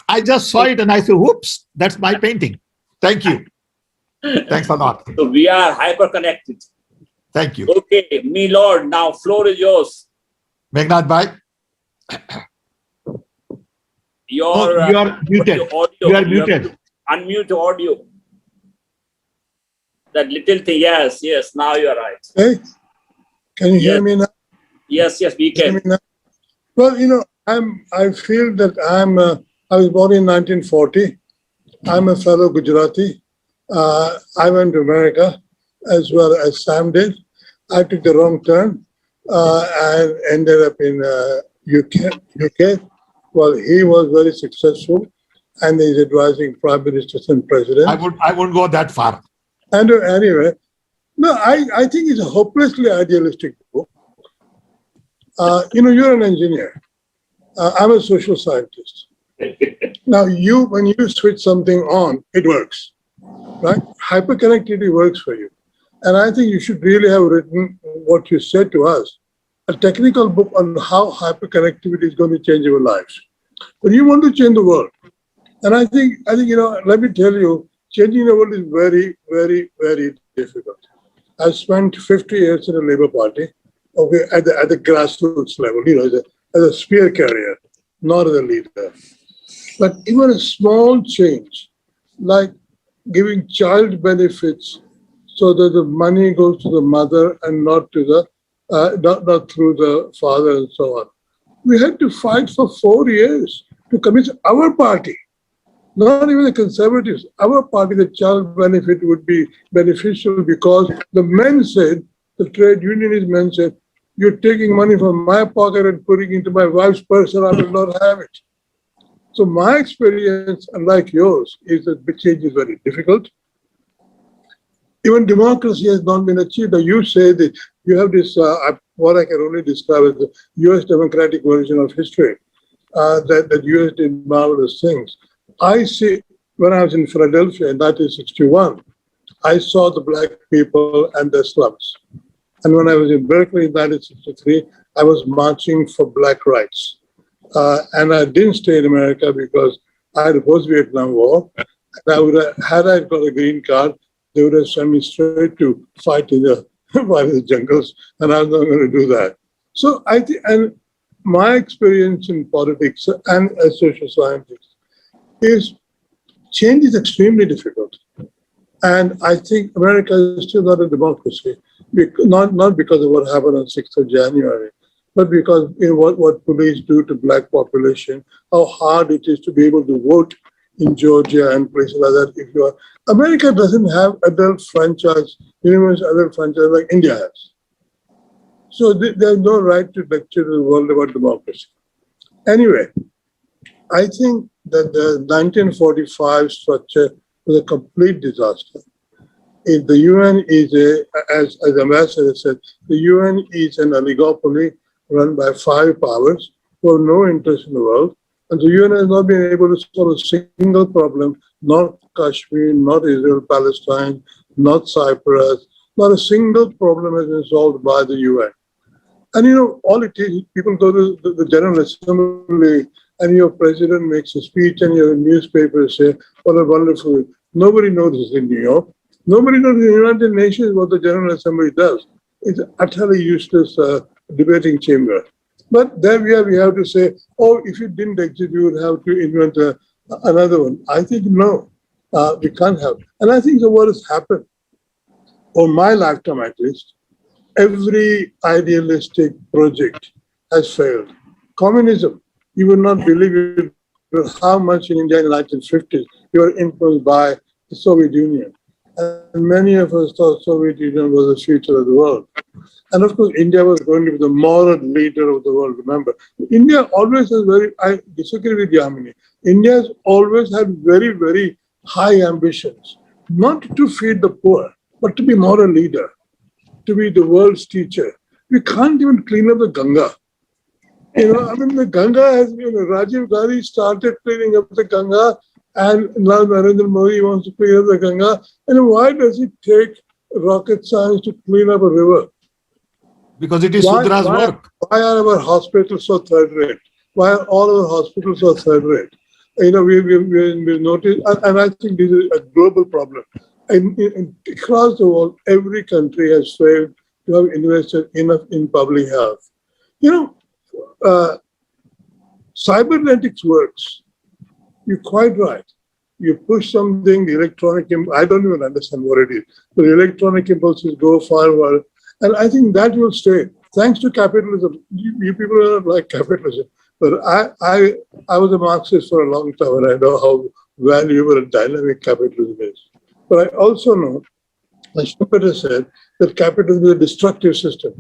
I just saw it and I said, whoops, that's my painting. Thank you. Thanks a lot. So we are hyper connected. Thank you. Okay, me lord, now floor is yours. Meghnad Bhai, You are muted. You are muted. Unmute audio. That little thing, yes, now you are right. Hey, can you hear me now? Yes, we can. Well, I feel that I was born in 1940. I'm a fellow Gujarati. I went to America as well as Sam did. I took the wrong turn and ended up in UK. Well, he was very successful and he's advising prime ministers and presidents. I wouldn't go that far. And anyway, no, I think it's a hopelessly idealistic book. You're an engineer. I'm a social scientist. Now, when you switch something on, it works, right? Hyperconnectivity works for you. And I think you should really have written what you said to us, a technical book on how hyperconnectivity is going to change our lives. But you want to change the world. And I think, let me tell you, changing the world is very, very, very difficult. I spent 50 years in the Labour Party, okay, at the grassroots level, as a spear carrier, not as a leader. But even a small change, like giving child benefits so that the money goes to the mother and not to the not through the father and so on. We had to fight for 4 years to convince our party, not even the Conservatives, our party, the child benefit would be beneficial because the men said, the trade unionist men said, you're taking money from my pocket and putting into my wife's purse and I will not have it. So my experience, unlike yours, is that the change is very difficult. Even democracy has not been achieved. Now you say that you have this, what I can only describe as the US democratic version of history, that US did marvelous things. I see, when I was in Philadelphia in 1961, I saw the black people and their slums. And when I was in Berkeley in 1963, I was marching for black rights. And I didn't stay in America because I had a post-Vietnam War. And I would have, had I got a green card, they would have sent me straight to fight in the jungles, and I'm not going to do that. So I think, and my experience in politics and as social scientist is change is extremely difficult. And I think America is still not a democracy, not because of what happened on 6th of January, but because what police do to black population, how hard it is to be able to vote in Georgia and places like that. If you are, America doesn't have adult franchise, universal adult franchise like India has. So there's no right to lecture to the world about democracy. Anyway, I think that the 1945 structure was a complete disaster. If the UN is as Ambassador said, the UN is an oligopoly run by 5 powers who have no interest in the world. And the UN has not been able to solve a single problem, not Kashmir, not Israel, Palestine, not Cyprus, not a single problem has been solved by the UN. And all it is, people go to the General Assembly and your president makes a speech and your newspapers say, what a wonderful, nobody knows this in New York. Nobody knows in the United Nations what the General Assembly does. It's an utterly useless debating chamber. But there we have to say, oh, if it didn't exist, you would have to invent another one. I think no, we can't have. And I think what has happened, on my lifetime at least, every idealistic project has failed. Communism, you would not believe it, how much in India in the 1950s you were influenced by the Soviet Union. And many of us thought Soviet Union was the future of the world. And of course, India was going to be the moral leader of the world, remember. India always has I disagree with Yamini, India has always had very, very high ambitions, not to feed the poor, but to be moral leader, to be the world's teacher. We can't even clean up the Ganga. The Ganga has been, Rajiv Gandhi started cleaning up the Ganga, and now Narendra Modi wants to clean up the Ganga. And why does it take rocket science to clean up a river? Because it is Sudra's work. Why are our hospitals so third rate? Why are all our hospitals so third rate? We noticed, and I think this is a global problem. Across the world, every country has failed to have invested enough in public health. Cybernetics works. You're quite right. You push something, the electronic, I don't even understand what it is, but the electronic impulses go forward. And I think that will stay. Thanks to capitalism. You people don't like capitalism. But I was a Marxist for a long time, and I know how valuable and dynamic capitalism is. But I also know, as Schumpeter said, that capitalism is a destructive system.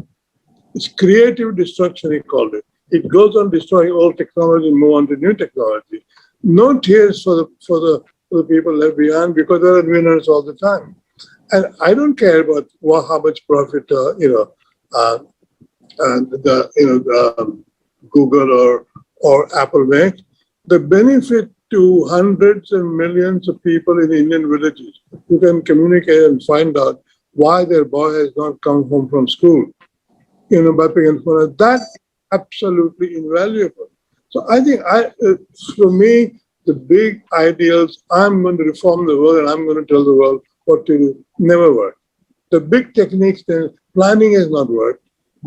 It's creative destruction, he called it. It goes on destroying old technology and move on to new technology. No tears for the people left behind, because there are winners all the time. And I don't care about how much profit Google or Apple make. The benefit to hundreds and millions of people in Indian villages who can communicate and find out why their boy has not come home from school, by picking phone, that's absolutely invaluable. So I think, for me, the big ideals, I'm going to reform the world and I'm going to tell the world what to do, never work. The big techniques, the planning has not worked.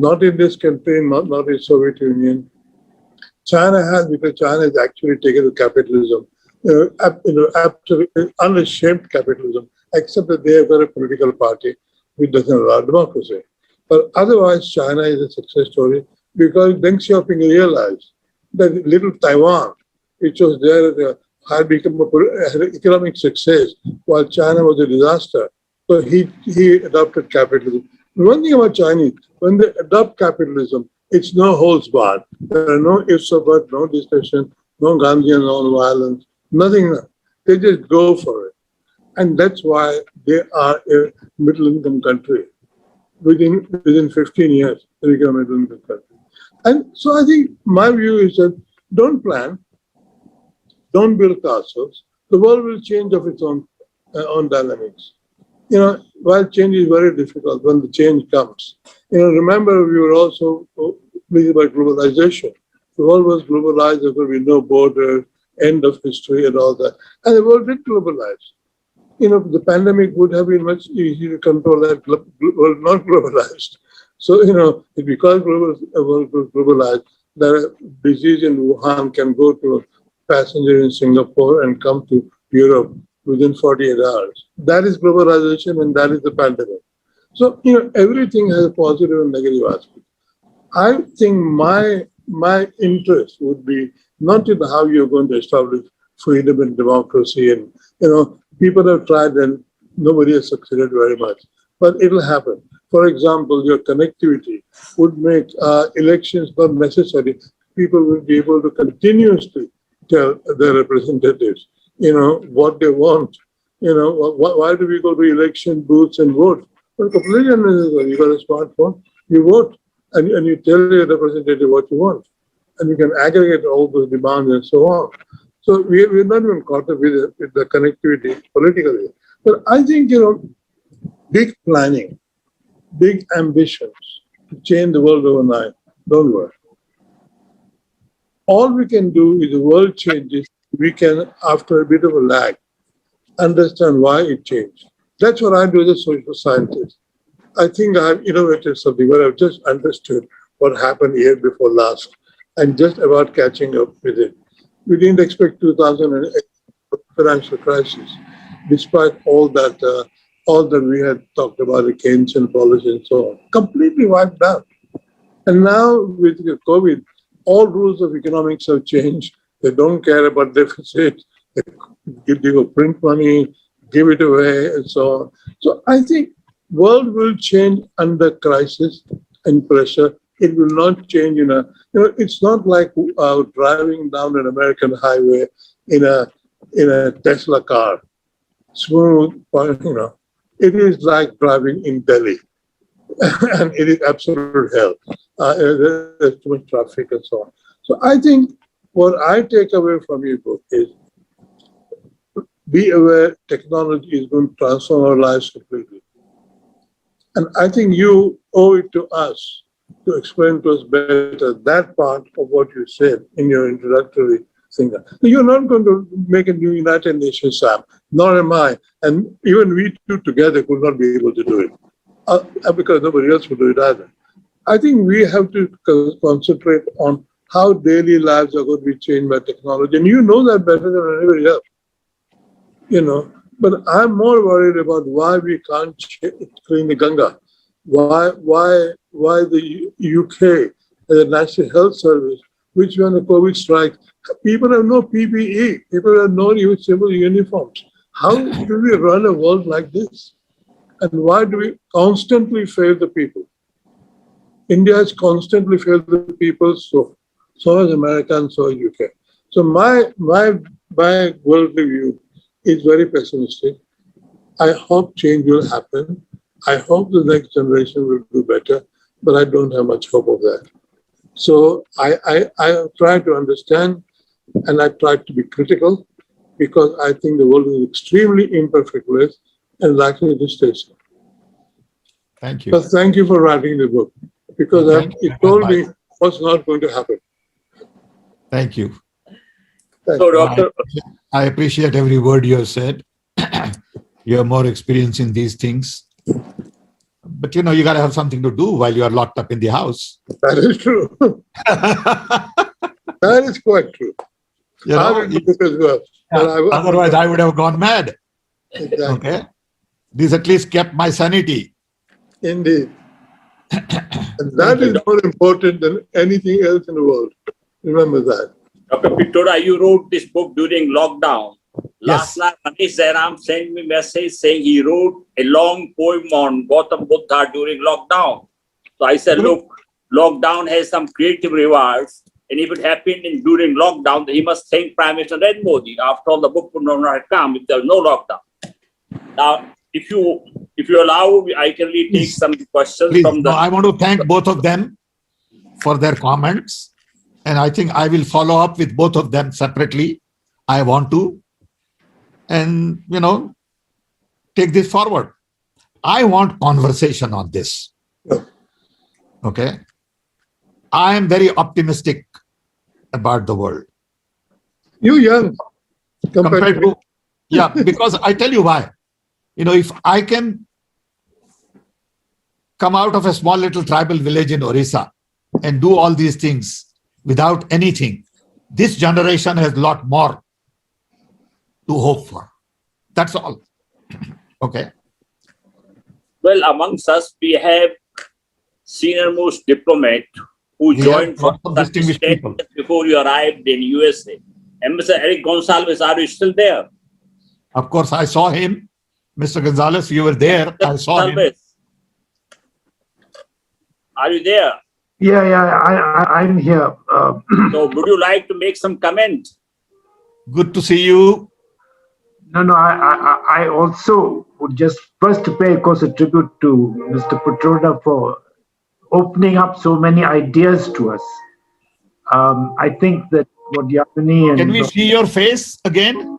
Not in this country, not in Soviet Union. China has, because China has actually taken to capitalism, absolutely unashamed capitalism, except that they have got a political party which doesn't allow democracy. But otherwise, China is a success story because Deng Xiaoping realized that little Taiwan, which was there, had become an economic success while China was a disaster. So he adopted capitalism. One thing about Chinese, when they adopt capitalism, it's no holds barred. There are no ifs or buts, no discussion, no Gandhian, no violence, nothing. They just go for it. And that's why they are a middle-income country. Within 15 years, they become a middle-income country. And so I think my view is that don't plan, don't build castles. The world will change of its own dynamics. While change is very difficult, when the change comes, remember we were also pleased by globalization. The world was globalized, there will be no borders, end of history and all that. And the world did globalize. The pandemic would have been much easier to control that world not globalized. So, because world was globalized, the disease in Wuhan can go to a passenger in Singapore and come to Europe within 48 hours. That is globalization and that is the pandemic. So, everything has a positive and negative aspect. I think my interest would be not in how you're going to establish freedom and democracy. And, people have tried and nobody has succeeded very much. But it'll happen. For example, your connectivity would make elections not necessary. People will be able to continuously tell their representatives, what they want. Why do we go to election booths and vote? Well, completely unnecessary. You got a smartphone, you vote, and you tell your representative what you want. And you can aggregate all those demands and so on. So we're not even caught up with the connectivity politically. But I think, big planning, big ambitions to change the world overnight don't work. All we can do is the world changes. We can, after a bit of a lag, understand why it changed. That's what I do as a social scientist. I think I've innovated something where I've just understood what happened year before last and just about catching up with it. We didn't expect 2008 financial crisis, despite all that we had talked about, the Keynesian policy and so on, completely wiped out. And now with COVID, all rules of economics have changed. They don't care about deficit. They give print money, give it away, and so on. So I think world will change under crisis and pressure. It will not change it's not like driving down an American highway in a Tesla car, smooth, It is like driving in Delhi, and it is absolute hell. There's too much traffic and so on. So I think what I take away from your book is be aware technology is going to transform our lives completely. And I think you owe it to us to explain to us better that part of what you said in your introductory thing. You're not going to make a new United Nations, Sam, nor am I. And even we two together could not be able to do it because nobody else would do it either. I think we have to concentrate on how daily lives are going to be changed by technology. And you know that better than anybody else. But I'm more worried about why we can't clean the Ganga. Why the UK has a National Health Service, which when the COVID strikes, people have no PPE, people have no civil uniforms. How do we run a world like this? And why do we constantly fail the people? India has constantly failed the people, so has America and so has UK. So my worldly view is very pessimistic. I hope change will happen. I hope the next generation will do better, but I don't have much hope of that. So I try to understand and I try to be critical because I think the world is an extremely imperfect place and likely to stay so. Thank you. But thank you for writing the book because it told me what's not going to happen. Thank you. So, Doctor, I appreciate every word you have said. You have more experience in these things. But you know, you got to have something to do while you are locked up in the house. That is true. That is quite true. You I know, read books as well. But otherwise I would have gone mad. Exactly. Okay. This at least kept my sanity. Indeed. And that is more important than anything else in the world. Remember that. Dr. Pitroda, you wrote this book during lockdown. Yes. Last night, Manish Jairam sent me a message saying he wrote a long poem on Gautam Buddha during lockdown. So I said, look, lockdown has some creative rewards. And if it happened during lockdown, he must thank Prime Minister Narendra Modi. After all, the book would not have come if there was no lockdown. Now, if you allow, I can really take some questions Please. from the... No, I want to thank both of them for their comments. And I think I will follow up with both of them separately. I want to. And, you know, take this forward. I want conversation on this. Okay. I am very optimistic about the world. You young. Compared to, yeah, because I tell you why. You know, if I can come out of a small little tribal village in Orissa and do all these things without anything, this generation has a lot more to hope for. That's all. Okay. Well, amongst us, we have senior-most diplomat who We joined have lots of distinguished people. before you arrived in USA. Ambassador Eric Gonsalves, are you still there? Of course, I saw him. Mr. Gonzalez, you were there. I saw him. Gonsalves, are you there? Yeah, I'm here. So would you like to make some comment? Good to see you. No, I also would just first pay, of course, a tribute to Mr. Pitroda for opening up so many ideas to us. I think that what Yamini and Can we see your face again?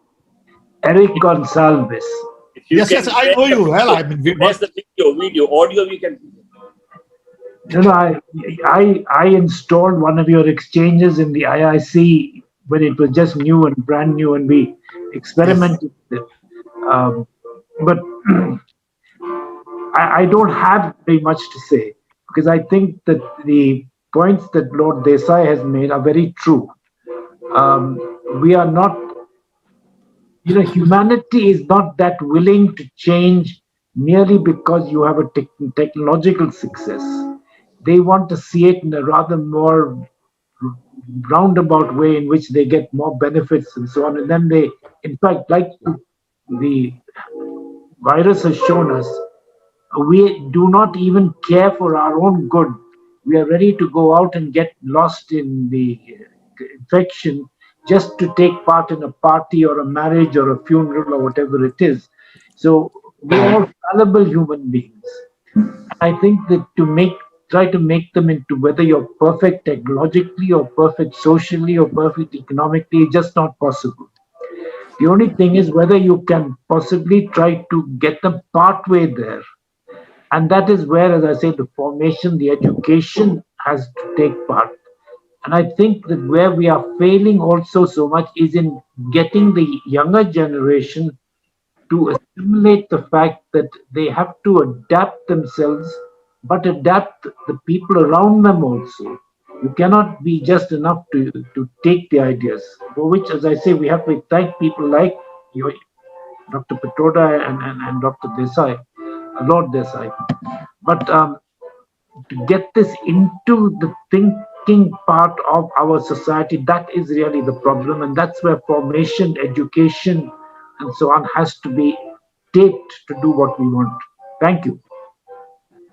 Eric Gonsalves. If you Yes, can yes, I know you. Well, I mean, There's the video, audio we can... No, I installed one of your exchanges in the IIC when it was just new and brand new, and we experimented with it. But I don't have very much to say, because I think that the points that Lord Desai has made are very true. We are not, humanity is not that willing to change merely because you have a technological success. They want to see it in a rather more roundabout way in which they get more benefits and so on. And then they, in fact, like the virus has shown us, we do not even care for our own good. We are ready to go out and get lost in the infection just to take part in a party or a marriage or a funeral or whatever it is. So we're all fallible human beings. I think that try to make them into whether you're perfect technologically or perfect socially or perfect economically is just not possible. The only thing is whether you can possibly try to get them partway there. And that is where, as I say, the formation, the education has to take part. And I think that where we are failing also so much is in getting the younger generation to assimilate the fact that they have to adapt themselves, but adapt the people around them also. You cannot be just enough to take the ideas, for which, as I say, we have to thank people like you, Dr. Pitroda and Dr. Desai, Lord Desai. But to get this into the thinking part of our society, that is really the problem. And that's where formation, education, and so on has to be taped to do what we want. Thank you.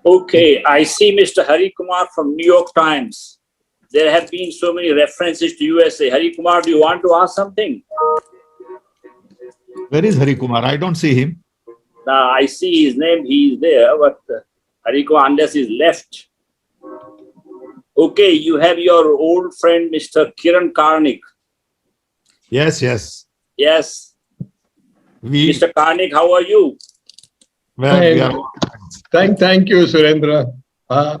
Okay, I see Mr. Hari Kumar from New York Times. There have been so many references to USA. Hari Kumar, do you want to ask something? Where is Hari Kumar? I don't see him. I see his name, he is there, but Hari Kumar, unless he's left. Okay, you have your old friend, Mr. Kiran Karnik. Yes. Yes. Mr. Karnik, how are you? Well, we are. Thank you, Surendra.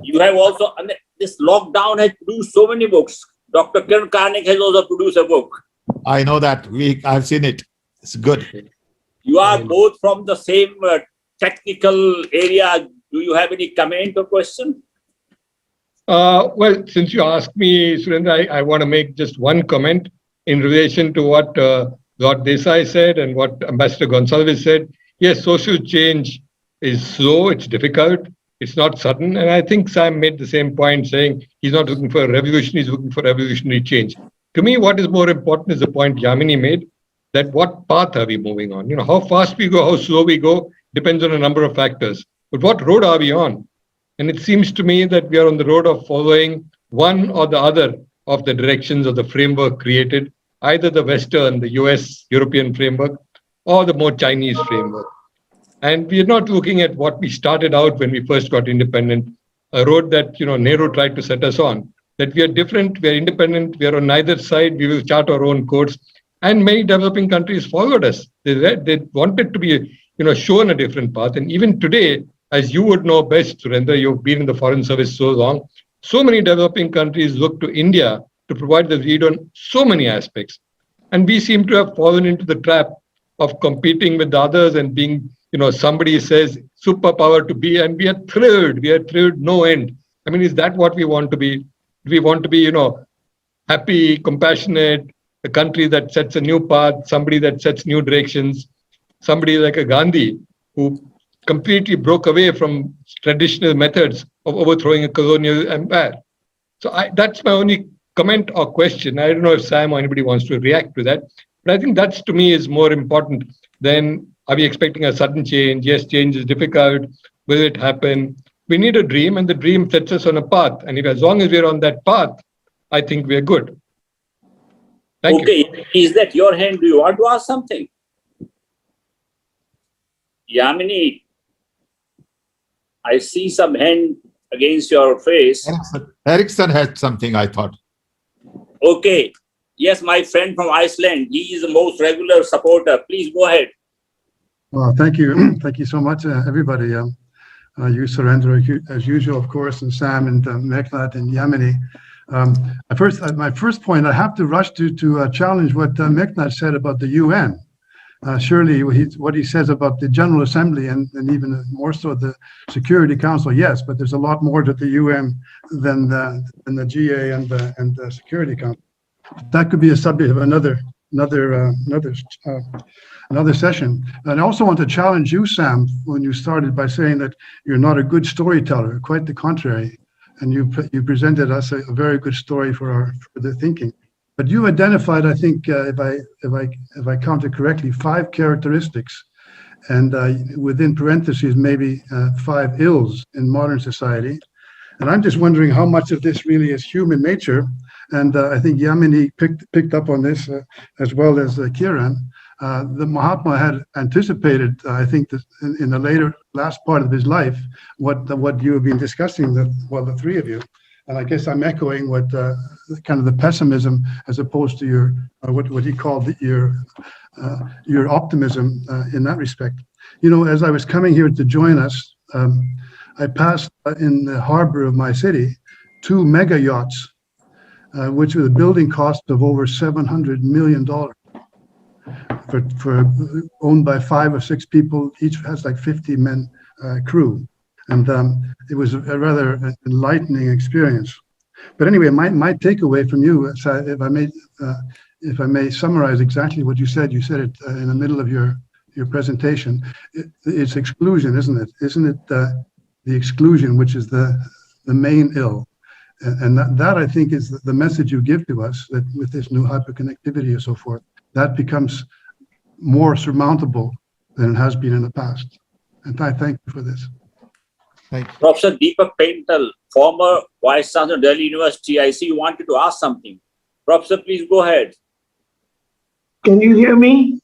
You have also, this lockdown has produced so many books. Dr. Kiran Karnik has also produced a book. I know that. I've seen it. It's good. You are both from the same technical area, do you have any comment or question? Well, since you asked me, Surendra, I want to make just one comment in relation to what Lord Desai said and what Ambassador Gonsalves said. Yes, social change is slow, it's difficult, it's not sudden. And I think Sam made the same point, saying he's not looking for a revolution, he's looking for revolutionary change. To me, what is more important is the point Yamini made, that what path are we moving on? You know, how fast we go, how slow we go, depends on a number of factors. But what road are we on? And it seems to me that we are on the road of following one or the other of the directions of the framework created, either the Western, the US, European framework, or the more Chinese framework. And we are not looking at what we started out when we first got independent, a road that, you know, Nehru tried to set us on, that we are different, we are independent, we are on neither side, we will chart our own course. And many developing countries followed us. They wanted to be, you know, shown a different path. And even today, as you would know best, Surendra, you've been in the foreign service so long, so many developing countries look to India to provide the lead on so many aspects. And we seem to have fallen into the trap of competing with the others and being, you know, somebody says superpower to be, and we are thrilled no end. I mean, is that what we want to be? Do we want to be, you know, happy, compassionate, a country that sets a new path, somebody that sets new directions, somebody like a Gandhi who completely broke away from traditional methods of overthrowing a colonial empire? So that's my only comment or question. I don't know if Sam or anybody wants to react to that, but I think that's, to me, is more important than are we expecting a sudden change? Yes, change is difficult. Will it happen? We need a dream, and the dream sets us on a path. And if as long as we're on that path, I think we're good. Thank you. Okay, is that your hand? Do you want to ask something? Yamini, I see some hand against your face. Ericsson had something, I thought. Okay. Yes, my friend from Iceland, he is the most regular supporter. Please go ahead. Well, thank you. Thank you so much, everybody. You, Surendra, as usual, of course, and Sam and Meghnad and Yamini. My first point, I have to rush to challenge what Meghnad said about the UN. Surely what he says about the General Assembly and even more so the Security Council, yes, but there's a lot more to the UN than the GA and the Security Council. That could be a subject of another session. And I also want to challenge you, Sam, when you started by saying that you're not a good storyteller, quite the contrary. And you presented us a very good story for the thinking. But you identified, I think, if I counted correctly, 5 characteristics, and within parentheses, maybe 5 ills in modern society. And I'm just wondering how much of this really is human nature. And I think Yamini picked up on this as well as Kiran. The Mahatma had anticipated, I think, in the last part of his life, what you have been discussing, the three of you. And I guess I'm echoing what kind of the pessimism as opposed to your what he called your optimism in that respect. You know, as I was coming here to join us, I passed in the harbor of my city 2 mega yachts, which with a building cost of over $700 million, for owned by 5 or 6 people. Each has like 50 men crew. And it was a rather enlightening experience. But anyway, my takeaway from you, if I may summarize exactly what you said it in the middle of your presentation. It's exclusion, isn't it? Isn't it the exclusion which is the main ill? And that I think is the message you give to us, that with this new hyperconnectivity and so forth, that becomes more surmountable than it has been in the past. And I thank you for this. Thank you. Professor Deepak Paintal, former Vice Chancellor, Delhi University, I see you wanted to ask something. Professor, please go ahead. Can you hear me?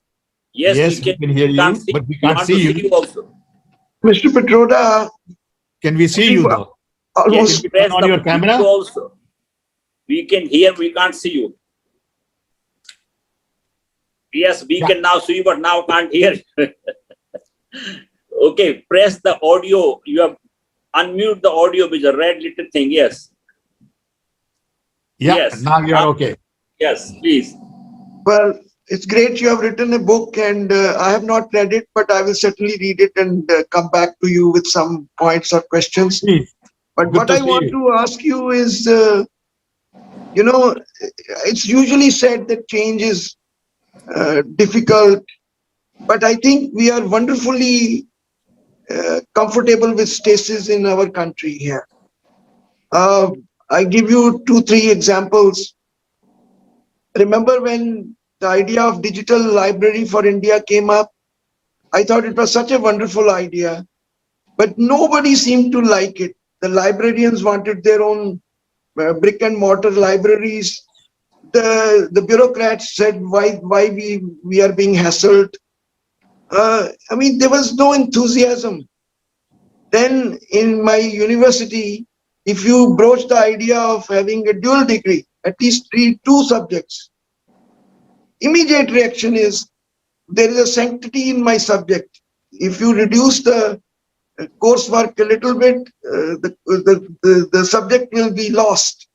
Yes, we can hear you, but we can't see you. Also. Mr. Pitroda, Can we see you though? almost Yes, press on the your camera? video also. We can hear, we can't see you. Yes, we can now see you, but now can't hear. Okay, press the audio. You have unmute the audio with a red little thing. Yes. Yeah, Yes. now you're okay. Yes, please. well, it's great you have written a book, and I have not read it, but I will certainly read it and come back to you with some points or questions. Please. But Good what to I see want you. to ask you is, you know, it's usually said that change is difficult, but I think we are wonderfully comfortable with stasis in our country here. I give you 2, 3 examples. Remember when the idea of digital library for India came up? I thought it was such a wonderful idea, but nobody seemed to like it. The librarians wanted their own brick and mortar libraries. The bureaucrats said why we are being hassled. I mean, there was no enthusiasm. Then in my university, if you broach the idea of having a dual degree, at least 2 subjects, immediate reaction is there is a sanctity in my subject. If you reduce the coursework a little bit, the subject will be lost.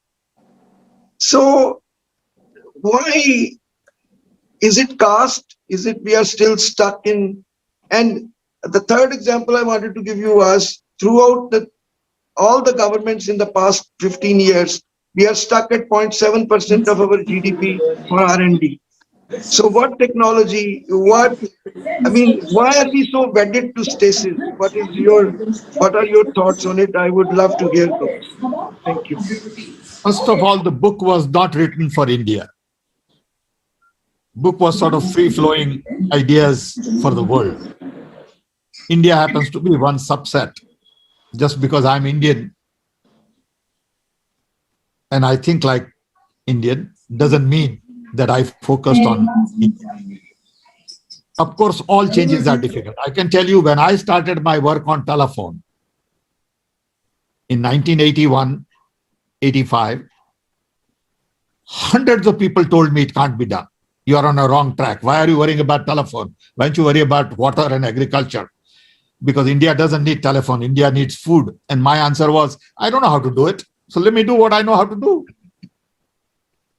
So why is it caste? Is it we are still stuck in? And the third example I wanted to give you was throughout all the governments in the past 15 years, we are stuck at 0.7% of our GDP for R&D. So what technology, I mean, why are we so wedded to stasis? What are your thoughts on it? I would love to hear those. Thank you. First of all, the book was not written for India. Book was sort of free-flowing ideas for the world. India happens to be one subset. Just because I'm Indian and I think like Indian doesn't mean that I focused on India. Of course, all changes are difficult. I can tell you when I started my work on telephone in 1981, 85, hundreds of people told me it can't be done. You are on a wrong track. Why are you worrying about telephone? Why don't you worry about water and agriculture? Because India doesn't need telephone. India needs food. And my answer was, I don't know how to do it. So let me do what I know how to do.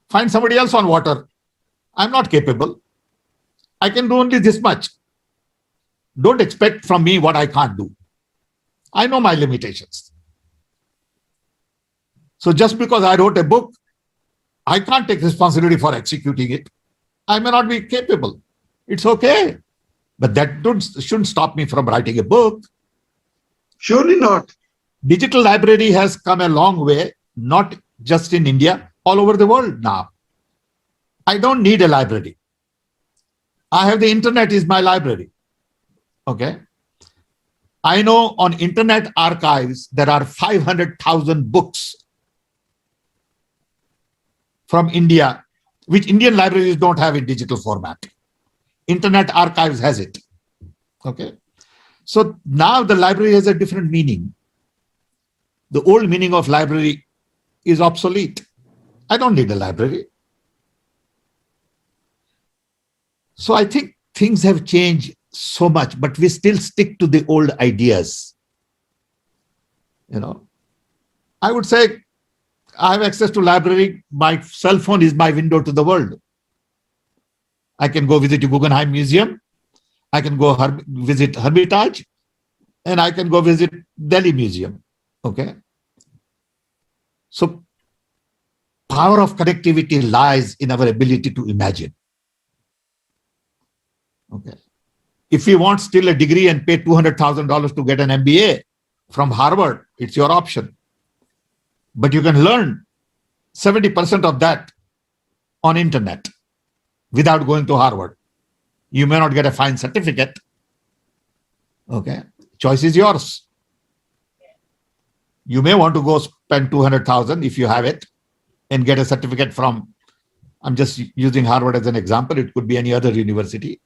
Find somebody else on water. I'm not capable. I can do only this much. Don't expect from me what I can't do. I know my limitations. So just because I wrote a book, I can't take responsibility for executing it. I may not be capable. It's okay. But that shouldn't stop me from writing a book. Surely not. Digital library has come a long way, not just in India, all over the world now. I don't need a library. I have the internet is my library. Okay. I know on Internet Archives, there are 500,000 books from India, which Indian libraries don't have in digital format. Internet Archives has it. Okay. So now the library has a different meaning. The old meaning of library is obsolete. I don't need a library. So I think things have changed so much, but we still stick to the old ideas. You know, I would say I have access to library. My cell phone is my window to the world. I can go visit the Guggenheim Museum. I can go visit Hermitage, and I can go visit Delhi Museum. Okay. So power of connectivity lies in our ability to imagine. Okay. If you want still a degree and pay $200,000 to get an MBA from Harvard, it's your option. But you can learn 70% of that on internet without going to Harvard. You may not get a fine certificate. Okay. Choice is yours. You may want to go spend 200,000 if you have it and get a certificate from, I'm just using Harvard as an example. It could be any other university.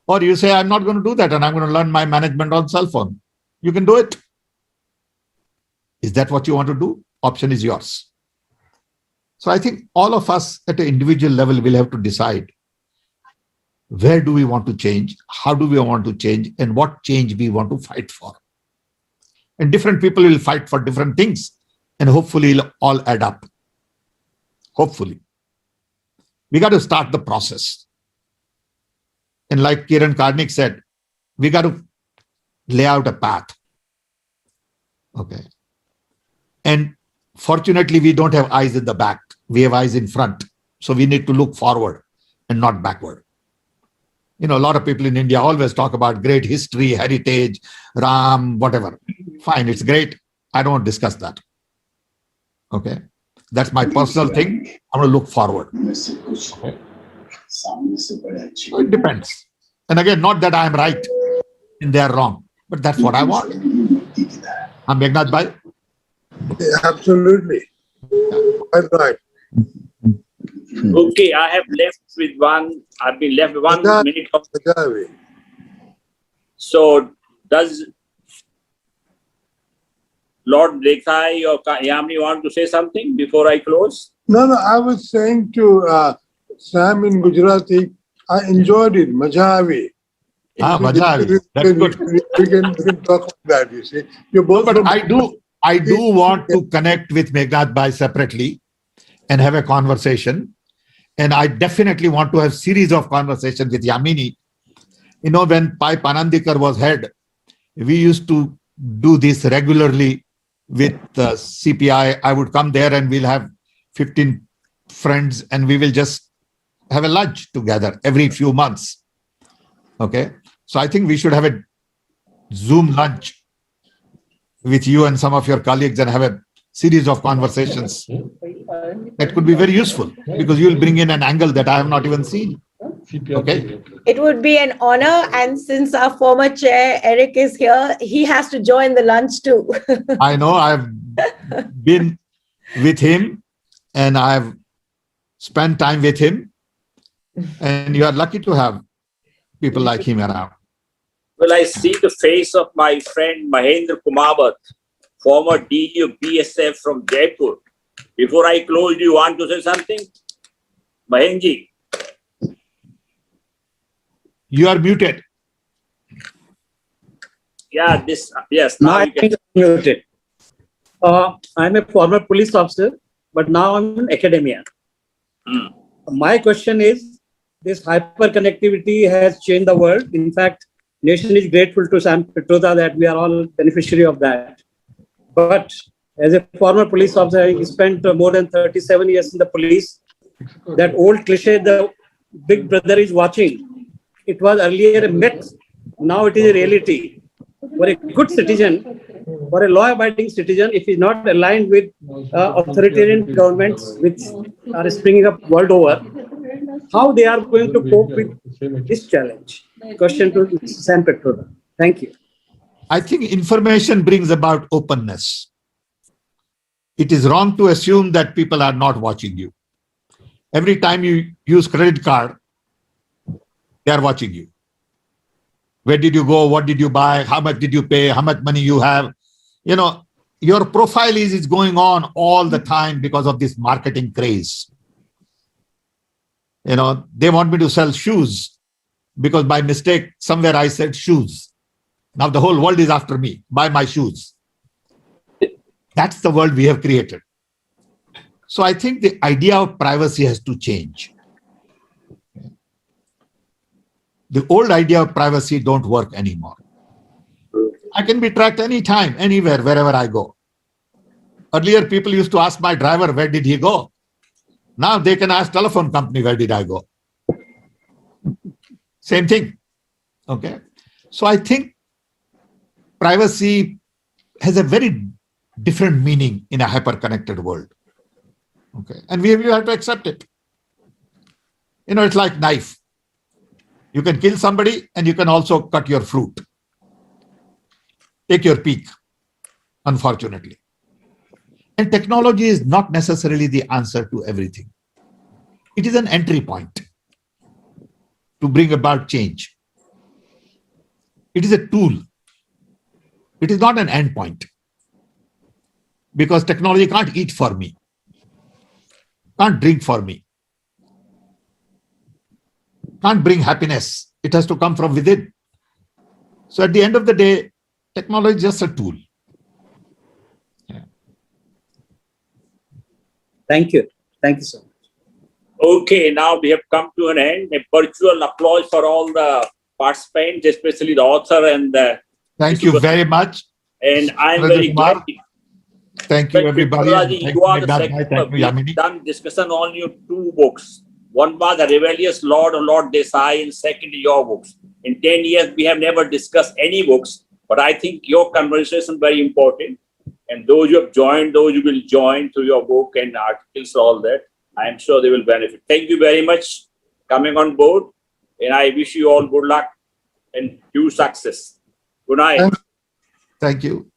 Or you say, I'm not going to do that and I'm going to learn my management on cell phone. You can do it. Is that what you want to do? Option is yours. So I think all of us at an individual level will have to decide where do we want to change, how do we want to change, and what change we want to fight for. And different people will fight for different things, and hopefully it'll all add up. Hopefully. We got to start the process. And like Kiran Karnik said, we got to lay out a path. Okay. And fortunately, we don't have eyes in the back. We have eyes in front. So we need to look forward and not backward. You know, a lot of people in India always talk about great history, heritage, Ram, whatever. Fine, it's great. I don't want to discuss that. Okay. That's my personal thing. I want to look forward. Okay. So it depends. And again, not that I am right and they are wrong, but that's what I want. I'm Meghnad Bhai. Absolutely. Quite right. Okay, I have left with one. I've been left with 1 minute. Meghnad. So does Lord Desai or Yamini want to say something before I close? No, I was saying to Sam in Gujarati, I enjoyed it. Maja aavi. Maja aavi. That's good. We can talk about that, you see. You're both But from- I do want to connect with Meghnad Bhai separately and have a conversation. And I definitely want to have series of conversations with Yamini. You know, when Pai Panandikar was head, we used to do this regularly with CPI. I would come there and we'll have 15 friends and we will just have a lunch together every few months. Okay. So I think we should have a Zoom lunch with you and some of your colleagues and have a series of conversations. That could be very useful because you'll bring in an angle that I have not even seen. Okay. It would be an honor. And since our former chair, Eric, is here, he has to join the lunch too. I know I've been with him and I've spent time with him. And you are lucky to have people like him around. Well, I see the face of my friend Mahendra Kumabat, former DG of BSF from Jaipur. Before I close, do you want to say something? Mahenji. You are muted. Yeah, yes. Now Now I you can. think I'm muted. I'm a former police officer, but now I'm in academia. My question is, this hyperconnectivity has changed the world. In fact, nation is grateful to Sam Pitroda that we are all beneficiary of that. But as a former police officer, I spent more than 37 years in the police. That old cliche, the big brother is watching. It was earlier a myth. Now it is a reality. For a good citizen, for a law-abiding citizen, if he's not aligned with authoritarian governments which are springing up world over, how they are going to cope with this challenge? Question to Sam Pitroda. Thank you. I think information brings about openness. It is wrong to assume that people are not watching you. Every time you use credit card, they are watching you. Where did you go? What did you buy? How much did you pay? How much money you have? You know, your profile is going on all the time because of this marketing craze. You know, they want me to sell shoes because by mistake, somewhere I said shoes. Now the whole world is after me. Buy my shoes. That's the world we have created. So I think the idea of privacy has to change. The old idea of privacy don't work anymore. I can be tracked anytime, anywhere, wherever I go. Earlier, people used to ask my driver, where did he go? Now they can ask telephone company, where did I go? Same thing. Okay. So I think privacy has a very different meaning in a hyper-connected world. Okay. And we have to accept it. You know, it's like knife. You can kill somebody and you can also cut your fruit. Take your peak, unfortunately. And technology is not necessarily the answer to everything. It is an entry point to bring about change. It is a tool. It is not an end point. Because technology can't eat for me, can't drink for me, can't bring happiness. It has to come from within. So at the end of the day, technology is just a tool. Yeah. Thank you. Thank you so much. Okay, now we have come to an end. A virtual applause for all the participants, especially the author and the. Thank you very much. And I'm Mr. very glad. Kumar. Thank you, everybody. Pitroda And ji, thank you you, are the Meghnad second. Desai. Thank you, We've Yamini. done discussion on your two books. One was The Rebellious Lord of Lord Desai, and second, your books. In 10 years, we have never discussed any books, but I think your conversation very important. And those who have joined, those who will join through your book and articles, all that, I am sure they will benefit. Thank you very much coming on board. And I wish you all good luck and huge success. Good night. Thank Thank you.